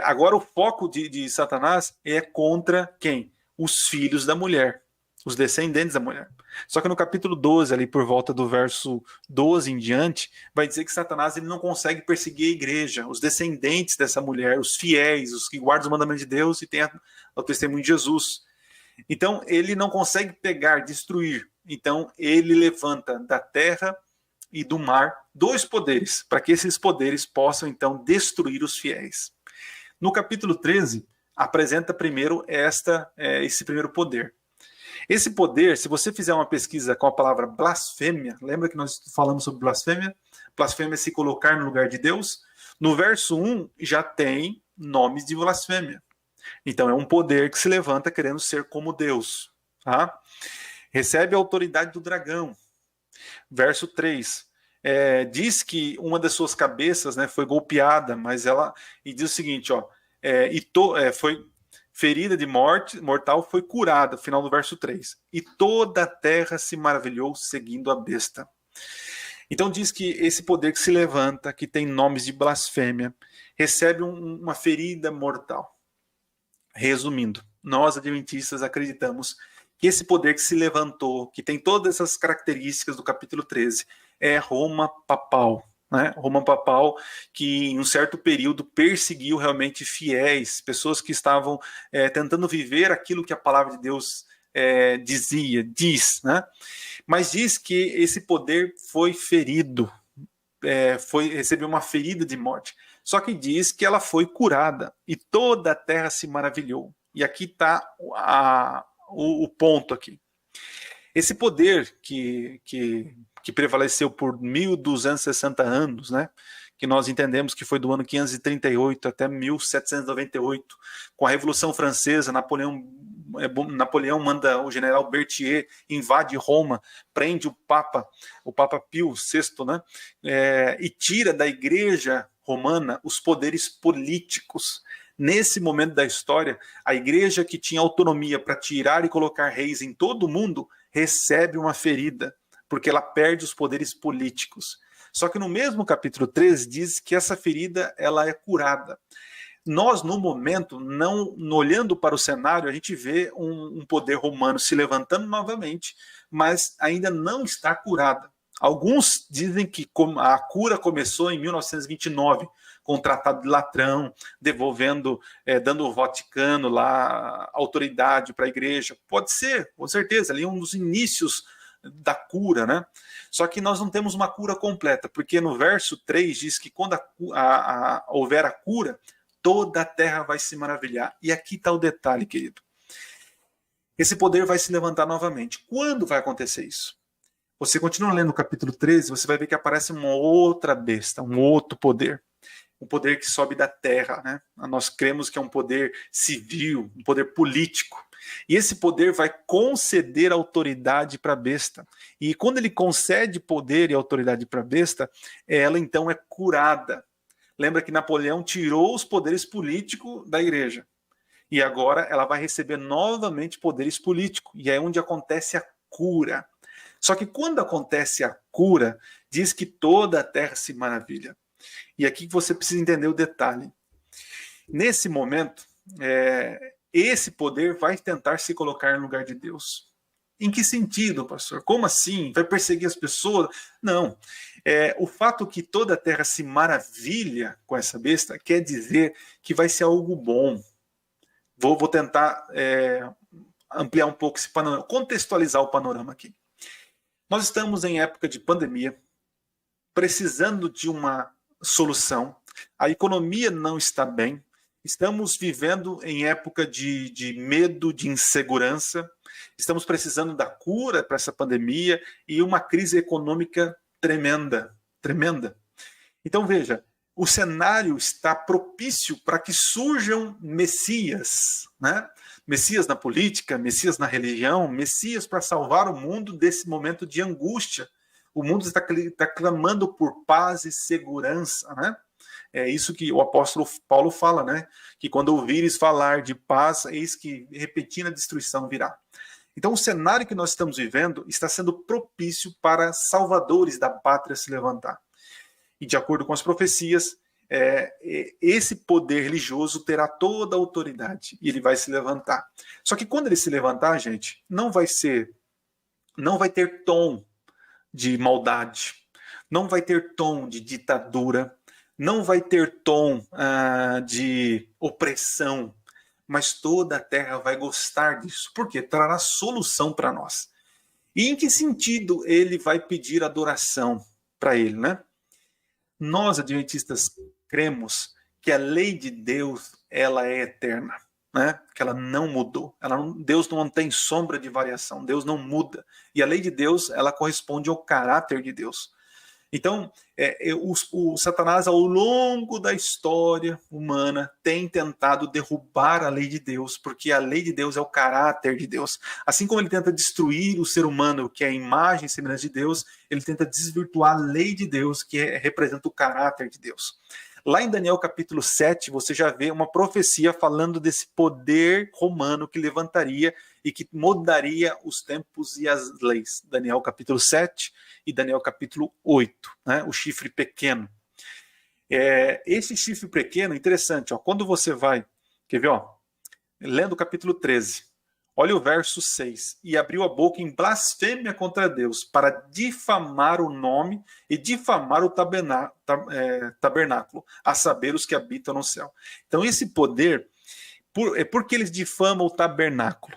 Agora o foco de Satanás é contra quem? Os filhos da mulher. os descendentes da mulher. Só que no capítulo 12, ali por volta do verso 12 em diante, vai dizer que Satanás ele não consegue perseguir a igreja, os descendentes dessa mulher, os fiéis, os que guardam os mandamentos de Deus e têm o testemunho de Jesus. Então, ele não consegue pegar, destruir. Então, ele levanta da terra e do mar 2 poderes, para que esses poderes possam, então, destruir os fiéis. No capítulo 13, apresenta primeiro esse primeiro poder. Esse poder, se você fizer uma pesquisa com a palavra blasfêmia, lembra que nós falamos sobre blasfêmia? Blasfêmia é se colocar no lugar de Deus. No verso 1 já tem nomes de blasfêmia. Então é um poder que se levanta querendo ser como Deus. Tá? Recebe a autoridade do dragão. Verso 3. Diz que uma das suas cabeças, né, foi golpeada, mas ela. E diz o seguinte, ó. Foi ferida de mortal, foi curada, final do verso 3. E toda a terra se maravilhou seguindo a besta. Então diz que esse poder que se levanta, que tem nomes de blasfêmia, recebe uma ferida mortal. Resumindo, nós adventistas acreditamos que esse poder que se levantou, que tem todas essas características do capítulo 13, é Roma papal. Né? Roma papal, que em um certo período perseguiu realmente fiéis, pessoas que estavam tentando viver aquilo que a palavra de Deus diz, né? Mas diz que esse poder foi ferido, recebeu uma ferida de morte. Só que diz que ela foi curada e toda a terra se maravilhou. E aqui está o ponto aqui. Esse poder que prevaleceu por 1.260 anos, né? Que nós entendemos que foi do ano 538 até 1798, com a Revolução Francesa, Napoleão manda o general Berthier, invade Roma, prende o Papa Pio VI, né? E tira da Igreja Romana os poderes políticos. Nesse momento da história, a igreja que tinha autonomia para tirar e colocar reis em todo o mundo recebe uma ferida, porque ela perde os poderes políticos. Só que no mesmo capítulo 13 diz que essa ferida ela é curada. Nós, no momento, não olhando para o cenário, a gente vê um poder romano se levantando novamente, mas ainda não está curada. Alguns dizem que a cura começou em 1929, com o Tratado de Latrão, dando ao Vaticano lá autoridade para a igreja. Pode ser, com certeza, ali um dos inícios da cura, né? Só que nós não temos uma cura completa, porque no verso 3 diz que quando houver a cura, toda a terra vai se maravilhar. E aqui está o detalhe, querido. Esse poder vai se levantar novamente. Quando vai acontecer isso? Você continua lendo o capítulo 13, você vai ver que aparece uma outra besta, um outro poder. Um poder que sobe da terra, né? Nós cremos que é um poder civil, um poder político. E esse poder vai conceder autoridade para a besta. E quando ele concede poder e autoridade para a besta, ela então é curada. Lembra que Napoleão tirou os poderes políticos da igreja. E agora ela vai receber novamente poderes políticos. E é onde acontece a cura. Só que quando acontece a cura, diz que toda a terra se maravilha. E aqui você precisa entender o detalhe. Nesse momento, esse poder vai tentar se colocar no lugar de Deus. Em que sentido, pastor? Como assim? Vai perseguir as pessoas? Não. O fato que toda a terra se maravilha com essa besta quer dizer que vai ser algo bom. Vou tentar ampliar um pouco esse panorama, contextualizar o panorama aqui. Nós estamos em época de pandemia, precisando de uma solução. A economia não está bem. Estamos vivendo em época de medo, de insegurança. Estamos precisando da cura para essa pandemia e uma crise econômica tremenda, tremenda. Então veja, o cenário está propício para que surjam messias, né? Messias na política, messias na religião, messias para salvar o mundo desse momento de angústia. O mundo está clamando por paz e segurança, né? É isso que o apóstolo Paulo fala, né? Que quando ouvires falar de paz, eis que repentina destruição virá. Então o cenário que nós estamos vivendo está sendo propício para salvadores da pátria se levantar. E de acordo com as profecias, esse poder religioso terá toda a autoridade e ele vai se levantar. Só que quando ele se levantar, gente, não vai ter tom de maldade, não vai ter tom de ditadura, não vai ter tom de opressão, mas toda a terra vai gostar disso, porque trará solução para nós. E em que sentido ele vai pedir adoração para ele, né? Nós, adventistas, cremos que a lei de Deus, ela é eterna, né? Que ela não mudou. Deus não tem sombra de variação, Deus não muda. E a lei de Deus, ela corresponde ao caráter de Deus. Então, o Satanás, ao longo da história humana, tem tentado derrubar a lei de Deus, porque a lei de Deus é o caráter de Deus. Assim como ele tenta destruir o ser humano, que é a imagem e semelhança de Deus, ele tenta desvirtuar a lei de Deus, que representa o caráter de Deus. Lá em Daniel capítulo 7, você já vê uma profecia falando desse poder romano que levantaria e que mudaria os tempos e as leis. Daniel capítulo 7 e Daniel capítulo 8, né? O chifre pequeno. Esse chifre pequeno, interessante, ó, quando você vai, quer ver, ó, lendo o capítulo 13, olha o verso 6, e abriu a boca em blasfêmia contra Deus, para difamar o nome e difamar o tabernáculo, a saber, os que habitam no céu. Então esse poder, porque eles difamam o tabernáculo,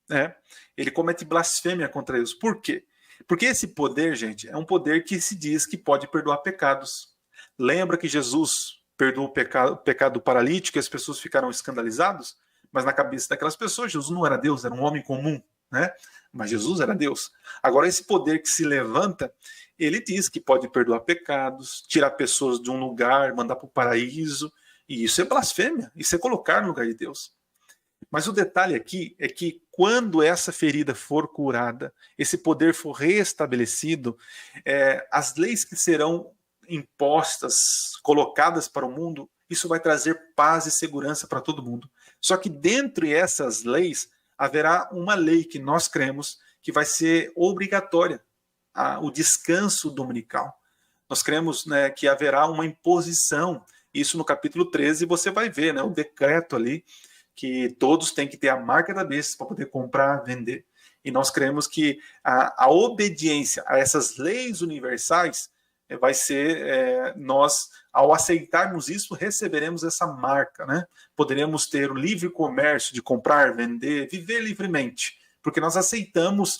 né? Ele comete blasfêmia contra Deus. Por quê? Porque esse poder, gente, é um poder que se diz que pode perdoar pecados. Lembra que Jesus perdoou o pecado paralítico e as pessoas ficaram escandalizadas? Mas na cabeça daquelas pessoas, Jesus não era Deus, era um homem comum, né? Mas Jesus era Deus. Agora, esse poder que se levanta, ele diz que pode perdoar pecados, tirar pessoas de um lugar, mandar para o paraíso, e isso é blasfêmia, isso é colocar no lugar de Deus. Mas o detalhe aqui é que quando essa ferida for curada, esse poder for restabelecido, as leis que serão impostas, colocadas para o mundo, isso vai trazer paz e segurança para todo mundo. Só que dentre essas leis, haverá uma lei que nós cremos que vai ser obrigatória, o descanso dominical. Nós cremos, né, que haverá uma imposição, isso no capítulo 13 você vai ver, né, o decreto ali, que todos têm que ter a marca da besta para poder comprar, vender. E nós cremos que a obediência a essas leis universais vai ser, nós, ao aceitarmos isso, receberemos essa marca, né? Poderemos ter o livre comércio de comprar, vender, viver livremente, porque nós aceitamos,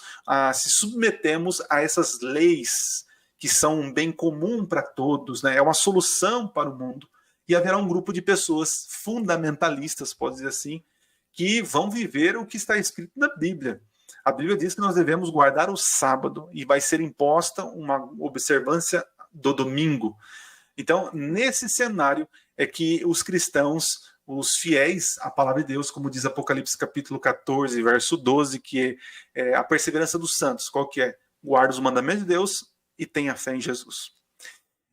se submetemos a essas leis que são um bem comum para todos, né? É uma solução para o mundo. E haverá um grupo de pessoas fundamentalistas, pode dizer assim, que vão viver o que está escrito na Bíblia. A Bíblia diz que nós devemos guardar o sábado e vai ser imposta uma observância do domingo. Então, nesse cenário é que os cristãos, os fiéis à palavra de Deus, como diz Apocalipse capítulo 14, verso 12, que é a perseverança dos santos. Qual que é? Guarda os mandamentos de Deus e tenha fé em Jesus.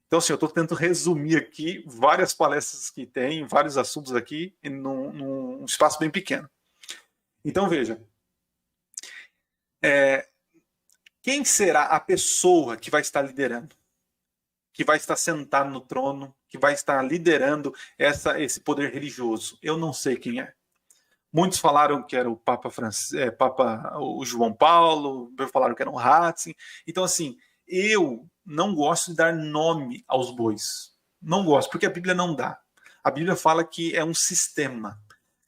Então, assim, eu estou tentando resumir aqui várias palestras que tem, vários assuntos aqui, num espaço bem pequeno. Então, veja. Quem será a pessoa que vai estar liderando? Que vai estar sentado no trono? Que vai estar liderando esse poder religioso? Eu não sei quem é. Muitos falaram que era o o João Paulo, falaram que era um Ratzinger. Então, assim, eu não gosto de dar nome aos bois. Não gosto, porque a Bíblia não dá. A Bíblia fala que é um sistema.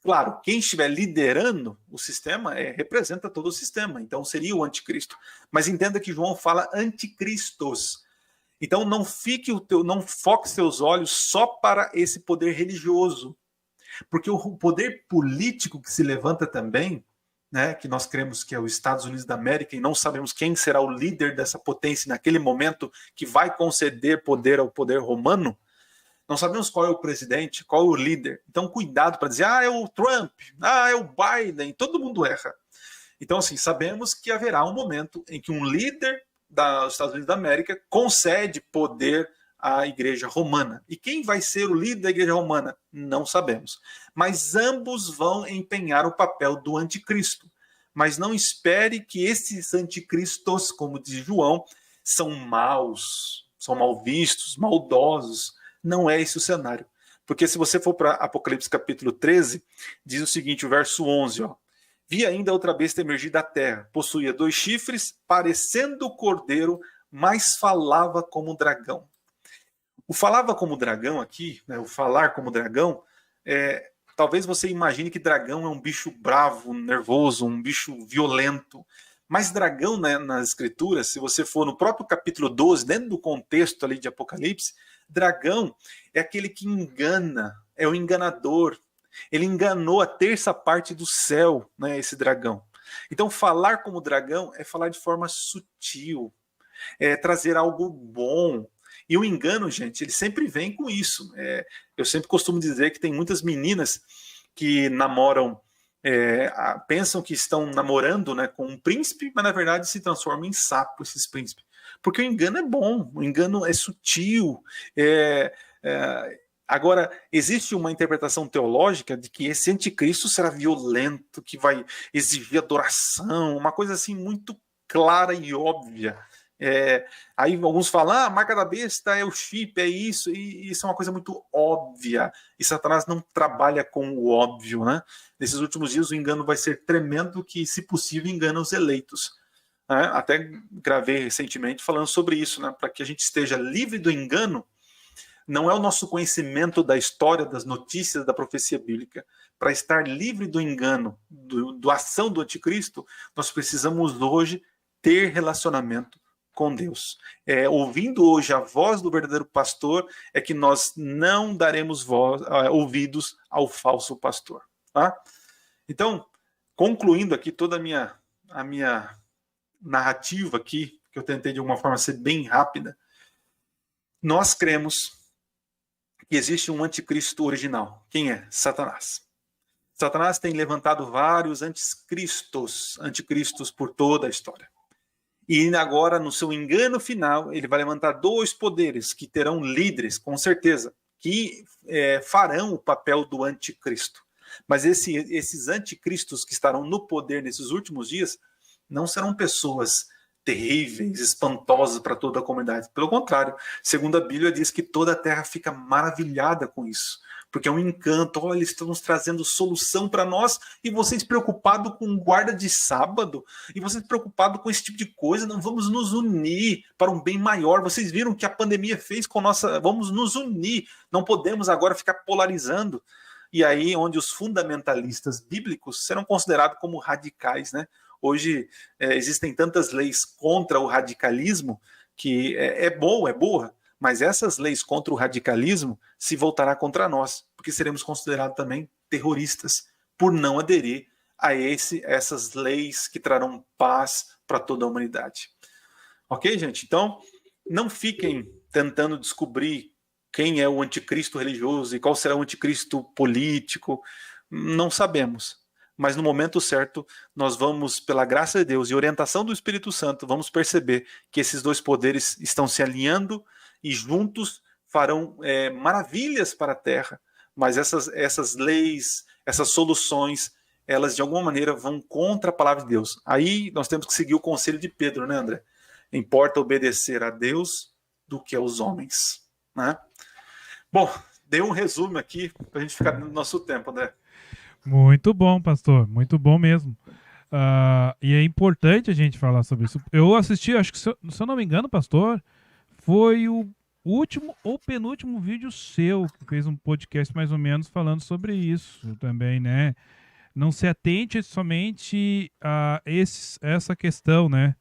Claro, quem estiver liderando o sistema representa todo o sistema, então seria o anticristo. Mas entenda que João fala anticristos. Então não foque seus olhos só para esse poder religioso. Porque o poder político que se levanta também, né, que nós cremos que é os Estados Unidos da América e não sabemos quem será o líder dessa potência naquele momento que vai conceder poder ao poder romano, não sabemos qual é o presidente, qual é o líder. Então, cuidado para dizer, é o Trump, é o Biden, todo mundo erra. Então, assim, sabemos que haverá um momento em que um líder dos Estados Unidos da América concede poder à Igreja Romana. E quem vai ser o líder da Igreja Romana? Não sabemos. Mas ambos vão empenhar o papel do anticristo. Mas não espere que esses anticristos, como diz João, são maus, são mal vistos, maldosos. Não é esse o cenário. Porque se você for para Apocalipse capítulo 13, diz o seguinte, o verso 11, ó. Vi ainda outra besta emergir da terra, possuía 2 chifres, parecendo cordeiro, mas falava como dragão. O falava como dragão aqui, né, o falar como dragão, talvez você imagine que dragão é um bicho bravo, nervoso, um bicho violento. Mas dragão, né, nas escrituras, se você for no próprio capítulo 12, dentro do contexto ali de Apocalipse, dragão é aquele que engana, é o enganador. Ele enganou a terça parte do céu, né, esse dragão. Então, falar como dragão é falar de forma sutil, é trazer algo bom. E o engano, gente, ele sempre vem com isso. Eu sempre costumo dizer que tem muitas meninas que namoram, pensam que estão namorando, né, com um príncipe, mas na verdade se transformam em sapo esses príncipes. Porque o engano é bom, o engano é sutil. Agora, existe uma interpretação teológica de que esse anticristo será violento, que vai exigir adoração, uma coisa assim muito clara e óbvia. Aí alguns falam, a marca da besta é o chip, é isso, e isso é uma coisa muito óbvia. E Satanás não trabalha com o óbvio, né? Nesses últimos dias o engano vai ser tremendo, que, se possível, engana os eleitos. Né? Até gravei recentemente falando sobre isso, né? Para que a gente esteja livre do engano. Não é o nosso conhecimento da história, das notícias, da profecia bíblica. Para estar livre do engano, do ação do anticristo, nós precisamos hoje ter relacionamento com Deus. Ouvindo hoje a voz do verdadeiro pastor, é que nós não daremos ouvidos ao falso pastor. Tá? Então, concluindo aqui toda a minha narrativa aqui, que eu tentei de alguma forma ser bem rápida, nós cremos que existe um anticristo original. Quem é? Satanás. Satanás tem levantado vários anticristos por toda a história. E agora, no seu engano final, ele vai levantar 2 poderes que terão líderes, com certeza, que farão o papel do anticristo. Mas esses anticristos que estarão no poder nesses últimos dias não serão pessoas terríveis, espantosas para toda a comunidade. Pelo contrário, segundo a Bíblia, diz que toda a terra fica maravilhada com isso. Porque é um encanto, olha, eles estão nos trazendo solução para nós, e vocês preocupados com guarda de sábado, e vocês preocupados com esse tipo de coisa, não vamos nos unir para um bem maior. Vocês viram o que a pandemia fez com vamos nos unir, não podemos agora ficar polarizando. E aí onde os fundamentalistas bíblicos serão considerados como radicais, né? Hoje existem tantas leis contra o radicalismo que é boa, mas essas leis contra o radicalismo se voltará contra nós, porque seremos considerados também terroristas por não aderir a essas leis que trarão paz para toda a humanidade. Ok, gente? Então, não fiquem tentando descobrir quem é o anticristo religioso e qual será o anticristo político. Não sabemos. Mas no momento certo, nós vamos, pela graça de Deus e orientação do Espírito Santo, vamos perceber que esses 2 poderes estão se alinhando e juntos farão maravilhas para a terra. Mas essas leis, essas soluções, elas de alguma maneira vão contra a palavra de Deus. Aí nós temos que seguir o conselho de Pedro, né, André? Importa obedecer a Deus do que aos homens. Né? Bom, dei um resumo aqui para a gente ficar no nosso tempo, André. Muito bom, pastor. Muito bom mesmo. E é importante a gente falar sobre isso. Eu assisti, acho que, se eu não me engano, pastor, foi o último ou penúltimo vídeo seu, que fez um podcast mais ou menos falando sobre isso também, né? Não se atente somente a essa questão, né?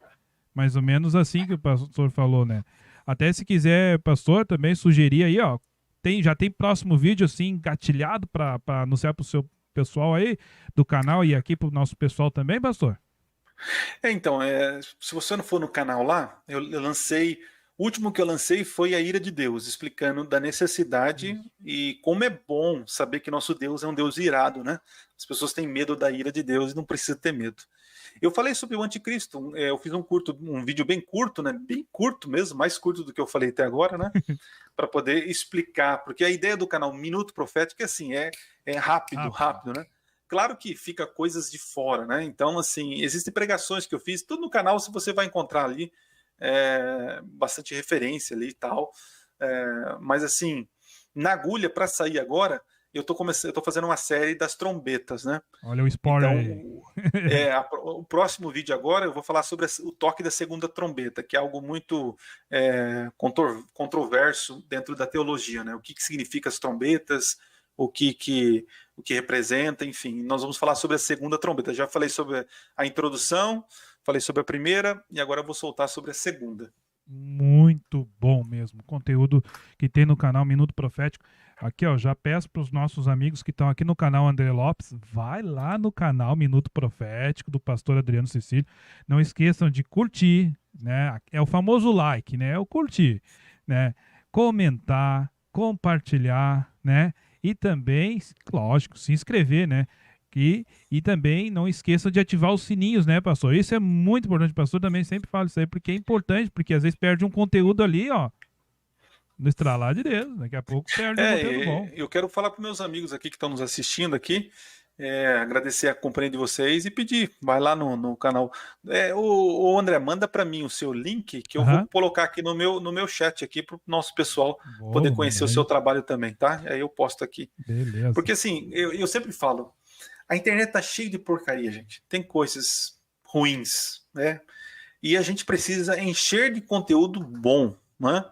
Mais ou menos assim que o pastor falou, né? Até se quiser, pastor, também sugerir aí, ó, já tem próximo vídeo assim engatilhado para anunciar para o seu pessoal aí do canal e aqui para o nosso pessoal também, pastor? Então, se você não for no canal lá, eu lancei. O último que eu lancei foi a ira de Deus, explicando da necessidade e como é bom saber que nosso Deus é um Deus irado, né? As pessoas têm medo da ira de Deus e não precisa ter medo. Eu falei sobre o anticristo, eu fiz um vídeo bem curto, né? Bem curto mesmo, mais curto do que eu falei até agora, né? Para poder explicar, porque a ideia do canal Minuto Profético é assim, é rápido, né? Claro que fica coisas de fora, né? Então, assim, existem pregações que eu fiz, tudo no canal, se você vai encontrar ali, bastante referência ali e tal. Mas, assim, Na agulha, para sair agora, eu tô fazendo uma série das trombetas, né? Olha o spoiler Então, aí. o próximo vídeo agora eu vou falar sobre o toque da segunda trombeta, que é algo muito controverso dentro da teologia, né? O que significa as trombetas, o que representa, enfim. Nós vamos falar sobre a segunda trombeta. Já falei sobre a introdução, falei sobre a primeira e agora eu vou soltar sobre a segunda. Muito bom mesmo. Conteúdo que tem no canal Minuto Profético. Aqui, ó, já peço para os nossos amigos que estão aqui no canal André Lopes, vai lá no canal Minuto Profético do pastor Adriano Cecílio. Não esqueçam de curtir, né? É o famoso like, né? É o curtir, né? Comentar, compartilhar, né? E também, lógico, se inscrever, né? E também não esqueçam de ativar os sininhos, né, pastor? Isso é muito importante, pastor. Também sempre falo isso aí, porque é importante, porque às vezes perde um conteúdo ali, ó, no estralar de dedos. Daqui a pouco perde um conteúdo bom. Eu quero falar para meus amigos aqui que estão nos assistindo aqui, agradecer a companhia de vocês e pedir, vai lá no canal. O André, manda para mim o seu link, que eu vou colocar aqui no meu chat aqui para o nosso pessoal poder conhecer o seu trabalho também, tá? Aí eu posto aqui. Beleza. Porque assim, eu sempre falo, a internet tá cheia de porcaria, gente. Tem coisas ruins, né? E a gente precisa encher de conteúdo bom, né?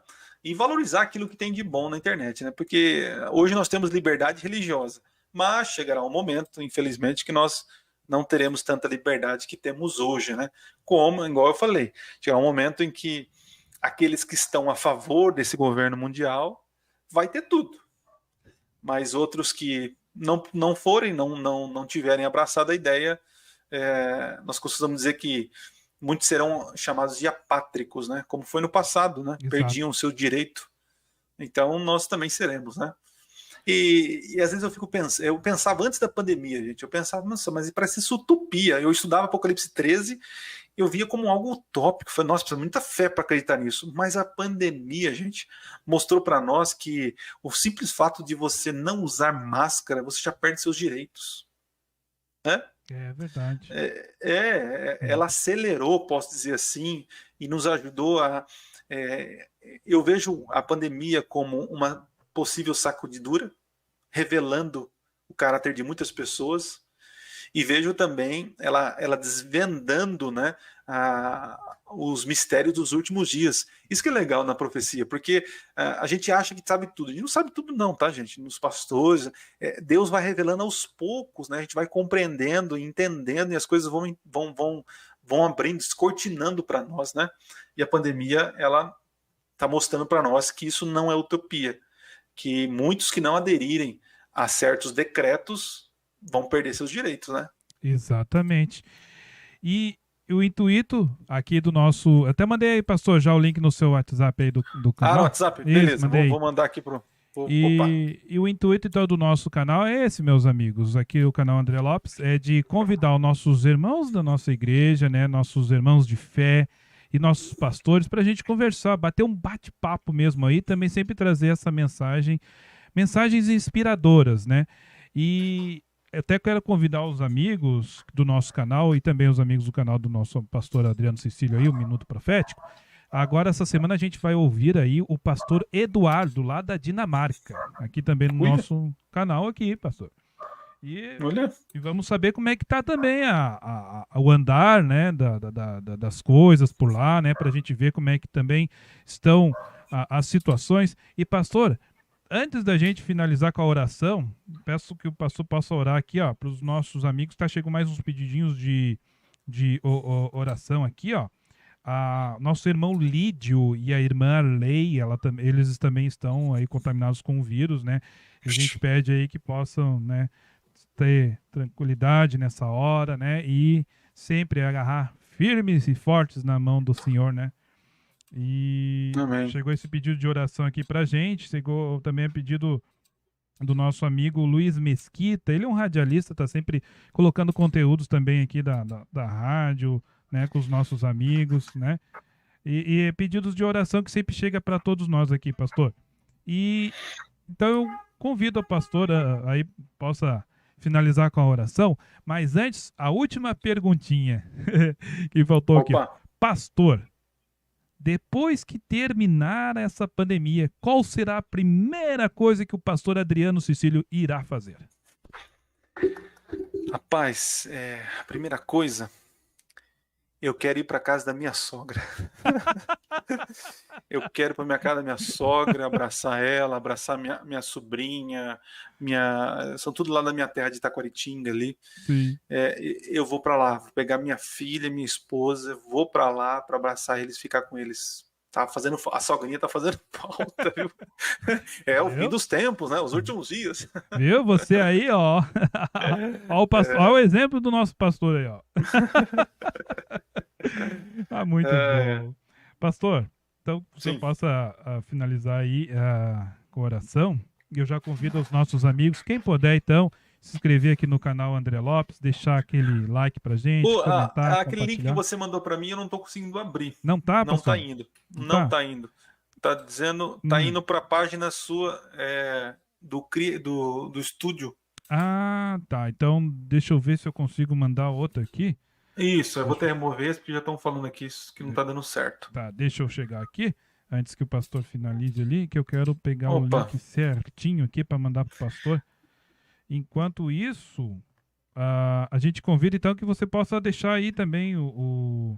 E valorizar aquilo que tem de bom na internet, né? Porque hoje nós temos liberdade religiosa, mas chegará um momento, infelizmente, que nós não teremos tanta liberdade que temos hoje, né? Como, igual eu falei, chegará um momento em que aqueles que estão a favor desse governo mundial vai ter tudo, mas outros que não forem, não tiverem abraçado a ideia, nós costumamos dizer que muitos serão chamados de apátricos, né? Como foi no passado, né? Exato. Perdiam o seu direito. Então nós também seremos, né? E às vezes eu pensava antes da pandemia, gente, eu pensava, nossa, mas parece isso utopia. Eu estudava Apocalipse 13, eu via como algo utópico. Falei, nossa, precisa muita fé para acreditar nisso. Mas a pandemia, gente, mostrou para nós que o simples fato de você não usar máscara, você já perde seus direitos. Né? É verdade. Ela acelerou, posso dizer assim, e nos ajudou a. Eu vejo a pandemia como uma possível sacudidura, revelando o caráter de muitas pessoas, e vejo também ela desvendando, né, os mistérios dos últimos dias. Isso que é legal na profecia, porque a gente acha que sabe tudo. A gente não sabe tudo não, tá, gente? Nos pastores, Deus vai revelando aos poucos, né? A gente vai compreendendo, entendendo, e as coisas vão abrindo, descortinando para nós, né? E a pandemia, ela está mostrando para nós que isso não é utopia, que muitos que não aderirem a certos decretos vão perder seus direitos, né? Exatamente. E o intuito aqui do nosso... Até mandei aí, pastor, já o link no seu WhatsApp aí do canal. No WhatsApp? Isso, beleza, vou mandar aqui pro... E o intuito então do nosso canal é esse, meus amigos. Aqui o canal André Lopes é de convidar os nossos irmãos da nossa igreja, né, nossos irmãos de fé e nossos pastores para a gente conversar, bater um bate-papo mesmo aí, também sempre trazer essa mensagens inspiradoras, né? E até quero convidar os amigos do nosso canal e também os amigos do canal do nosso pastor Adriano Cecílio aí, o Minuto Profético. Agora, essa semana, a gente vai ouvir aí o pastor Eduardo, lá da Dinamarca. Aqui também no nosso canal aqui, pastor. E vamos saber como é que tá também o andar, né, das coisas por lá, né, para a gente ver como é que também estão as situações. E, pastor, antes da gente finalizar com a oração, peço que o pastor possa orar aqui, ó, para os nossos amigos. Chegou mais uns pedidinhos de oração aqui, ó. Nosso irmão Lídio e a irmã Arley, eles também estão aí contaminados com o vírus, né? A gente pede aí que possam, né, ter tranquilidade nessa hora, né? E sempre agarrar firmes e fortes na mão do Senhor, né? E Amém. Chegou esse pedido de oração aqui pra gente, chegou também a pedido do nosso amigo Luiz Mesquita. Ele é um radialista, tá sempre colocando conteúdos também aqui da rádio, né, com os nossos amigos, né? E pedidos de oração que sempre chega para todos nós aqui, pastor. E então eu convido a pastora aí possa finalizar com a oração, mas antes, a última perguntinha que faltou aqui. Pastor, depois que terminar essa pandemia, qual será a primeira coisa que o pastor Adriano Cecílio irá fazer? Rapaz, a primeira coisa, eu quero ir para casa da minha sogra. Eu quero ir para minha casa da minha sogra, abraçar ela, abraçar minha sobrinha, são tudo lá na minha terra de Itaquaritinga ali. Sim. Eu vou para lá, vou pegar minha filha, minha esposa, vou para lá para abraçar eles, ficar com eles. A sogrinha tá fazendo falta, viu? É o fim Viu? dos tempos, né? Os últimos dias. Viu? Você aí, ó. Ó o exemplo do nosso pastor aí, ó. Ah, muito bom. Pastor, então, se o senhor Sim. possa finalizar aí com a oração, e eu já convido os nossos amigos, quem puder, então, se inscrever aqui no canal André Lopes, deixar aquele like pra gente, comentar, Aquele link que compartilhar. você mandou para mim, eu não tô conseguindo abrir. Não tá, Não tá pastor? indo. Não Não tá? tá indo. Tá dizendo, tá indo para a página sua do estúdio. Ah, tá. Então, deixa eu ver se eu consigo mandar outra aqui. Isso, eu vou ter que remover esse, porque já estão falando aqui que não tá dando certo. Tá, deixa eu chegar aqui, antes que o pastor finalize ali, que eu quero pegar o Opa, link certinho aqui para mandar pro pastor. Enquanto isso, a gente convida então que você possa deixar aí também o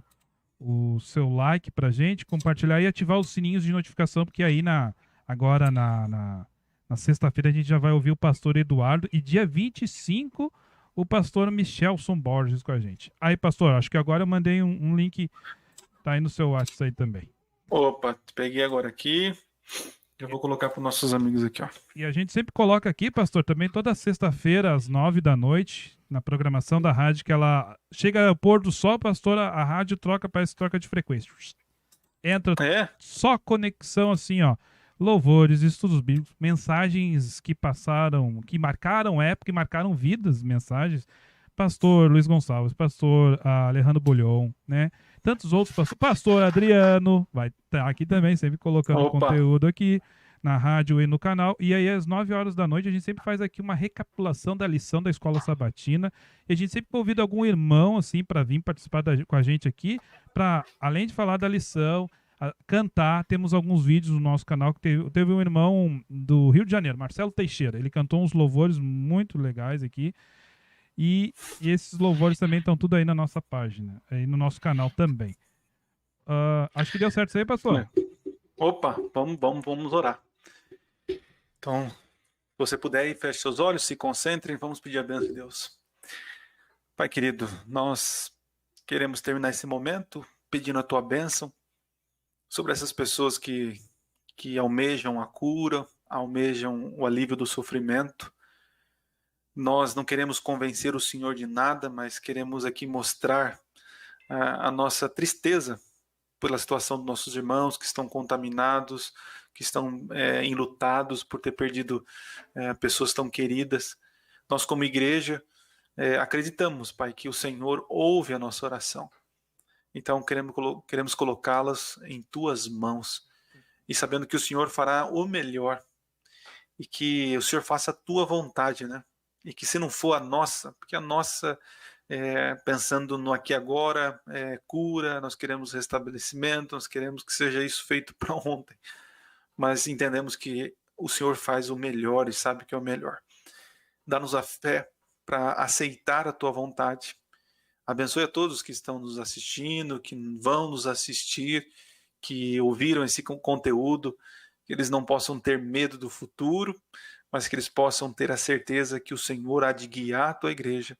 seu like pra gente, compartilhar e ativar os sininhos de notificação, porque aí agora na sexta-feira a gente já vai ouvir o pastor Eduardo e dia 25 o pastor Michelson Borges com a gente. Aí, pastor, acho que agora eu mandei um link, tá aí no seu WhatsApp aí também. opa, peguei agora aqui. Eu vou colocar para nossos amigos aqui, ó. E a gente sempre coloca aqui, pastor, também toda sexta-feira, às 9 da noite, na programação da rádio, que ela chega ao pôr do sol, pastor, a rádio parece troca de frequência. Entra só conexão assim, ó. Louvores, estudos bíblicos, mensagens que passaram, que marcaram época, que marcaram vidas, mensagens. Pastor Luiz Gonçalves, pastor Alejandro Bulhon, né? Tantos outros pastores. Pastor Adriano vai estar aqui também, sempre colocando Opa, conteúdo aqui na rádio e no canal. E aí, às 9 horas da noite, a gente sempre faz aqui uma recapitulação da lição da Escola Sabatina. E a gente sempre convida algum irmão, assim, para vir participar com a gente aqui, para, além de falar da lição, cantar. Temos alguns vídeos no nosso canal que teve um irmão do Rio de Janeiro, Marcelo Teixeira. Ele cantou uns louvores muito legais aqui. E esses louvores também estão tudo aí na nossa página, aí no nosso canal também. Acho que deu certo isso aí, pastor. opa, vamos orar. Então, se você puder, feche seus olhos, se concentrem, vamos pedir a bênção de Deus. Pai querido, nós queremos terminar esse momento pedindo a tua bênção sobre essas pessoas que almejam a cura, almejam o alívio do sofrimento. Nós não queremos convencer o Senhor de nada, mas queremos aqui mostrar a nossa tristeza pela situação dos nossos irmãos que estão contaminados, que estão enlutados por ter perdido pessoas tão queridas. Nós, como igreja, acreditamos, Pai, que o Senhor ouve a nossa oração. Então, queremos colocá-las em tuas mãos e sabendo que o Senhor fará o melhor e que o Senhor faça a tua vontade, né? E que se não for a nossa, porque a nossa, pensando no aqui e agora, cura, nós queremos restabelecimento, nós queremos que seja isso feito para ontem. Mas entendemos que o Senhor faz o melhor e sabe que é o melhor. Dá-nos a fé para aceitar a tua vontade. Abençoe a todos que estão nos assistindo, que vão nos assistir, que ouviram esse conteúdo, que eles não possam ter medo do futuro, mas que eles possam ter a certeza que o Senhor há de guiar a tua igreja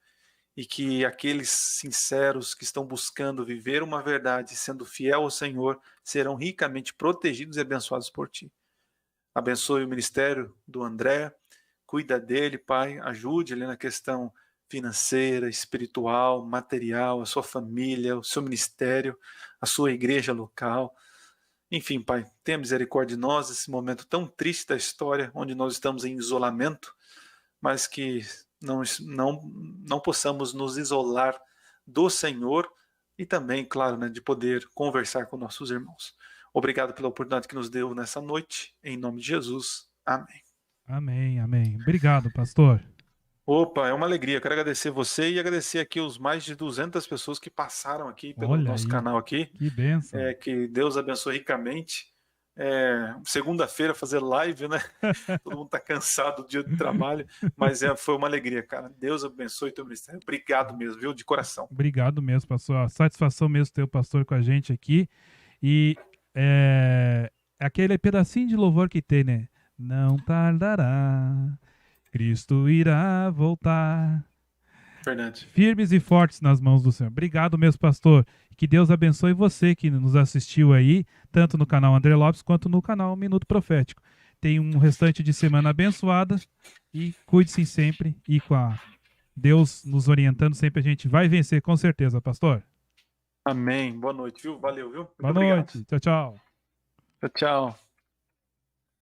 e que aqueles sinceros que estão buscando viver uma verdade, sendo fiel ao Senhor, serão ricamente protegidos e abençoados por ti. Abençoe o ministério do André, cuida dele, Pai, ajude ele na questão financeira, espiritual, material, a sua família, o seu ministério, a sua igreja local. Enfim, Pai, tenha misericórdia de nós nesse momento tão triste da história, onde nós estamos em isolamento, mas que não possamos nos isolar do Senhor e também, claro, né, de poder conversar com nossos irmãos. Obrigado pela oportunidade que nos deu nessa noite. Em nome de Jesus. Amém. Amém, amém. Obrigado, pastor. Opa, é uma alegria. Eu quero agradecer você e agradecer aqui os mais de 200 pessoas que passaram aqui pelo Olha nosso aí, canal aqui. que bênção. Que Deus abençoe ricamente. Segunda-feira fazer live, né? Todo mundo tá cansado do dia de trabalho, mas foi uma alegria, cara. Deus abençoe teu ministério. Obrigado mesmo, viu? De coração. Obrigado mesmo, pastor. A satisfação mesmo ter o pastor com a gente aqui. E aquele pedacinho de louvor que tem, né? Não tardará, Cristo irá voltar. Verdade. Firmes e fortes nas mãos do Senhor. Obrigado mesmo, pastor. Que Deus abençoe você que nos assistiu aí, tanto no canal André Lopes quanto no canal Minuto Profético. Tenha um restante de semana abençoada e cuide-se sempre e com a Deus nos orientando sempre a gente vai vencer com certeza, pastor. Amém. Boa noite, viu? Valeu, viu? Muito Boa obrigado. noite. Tchau, tchau. Tchau, tchau.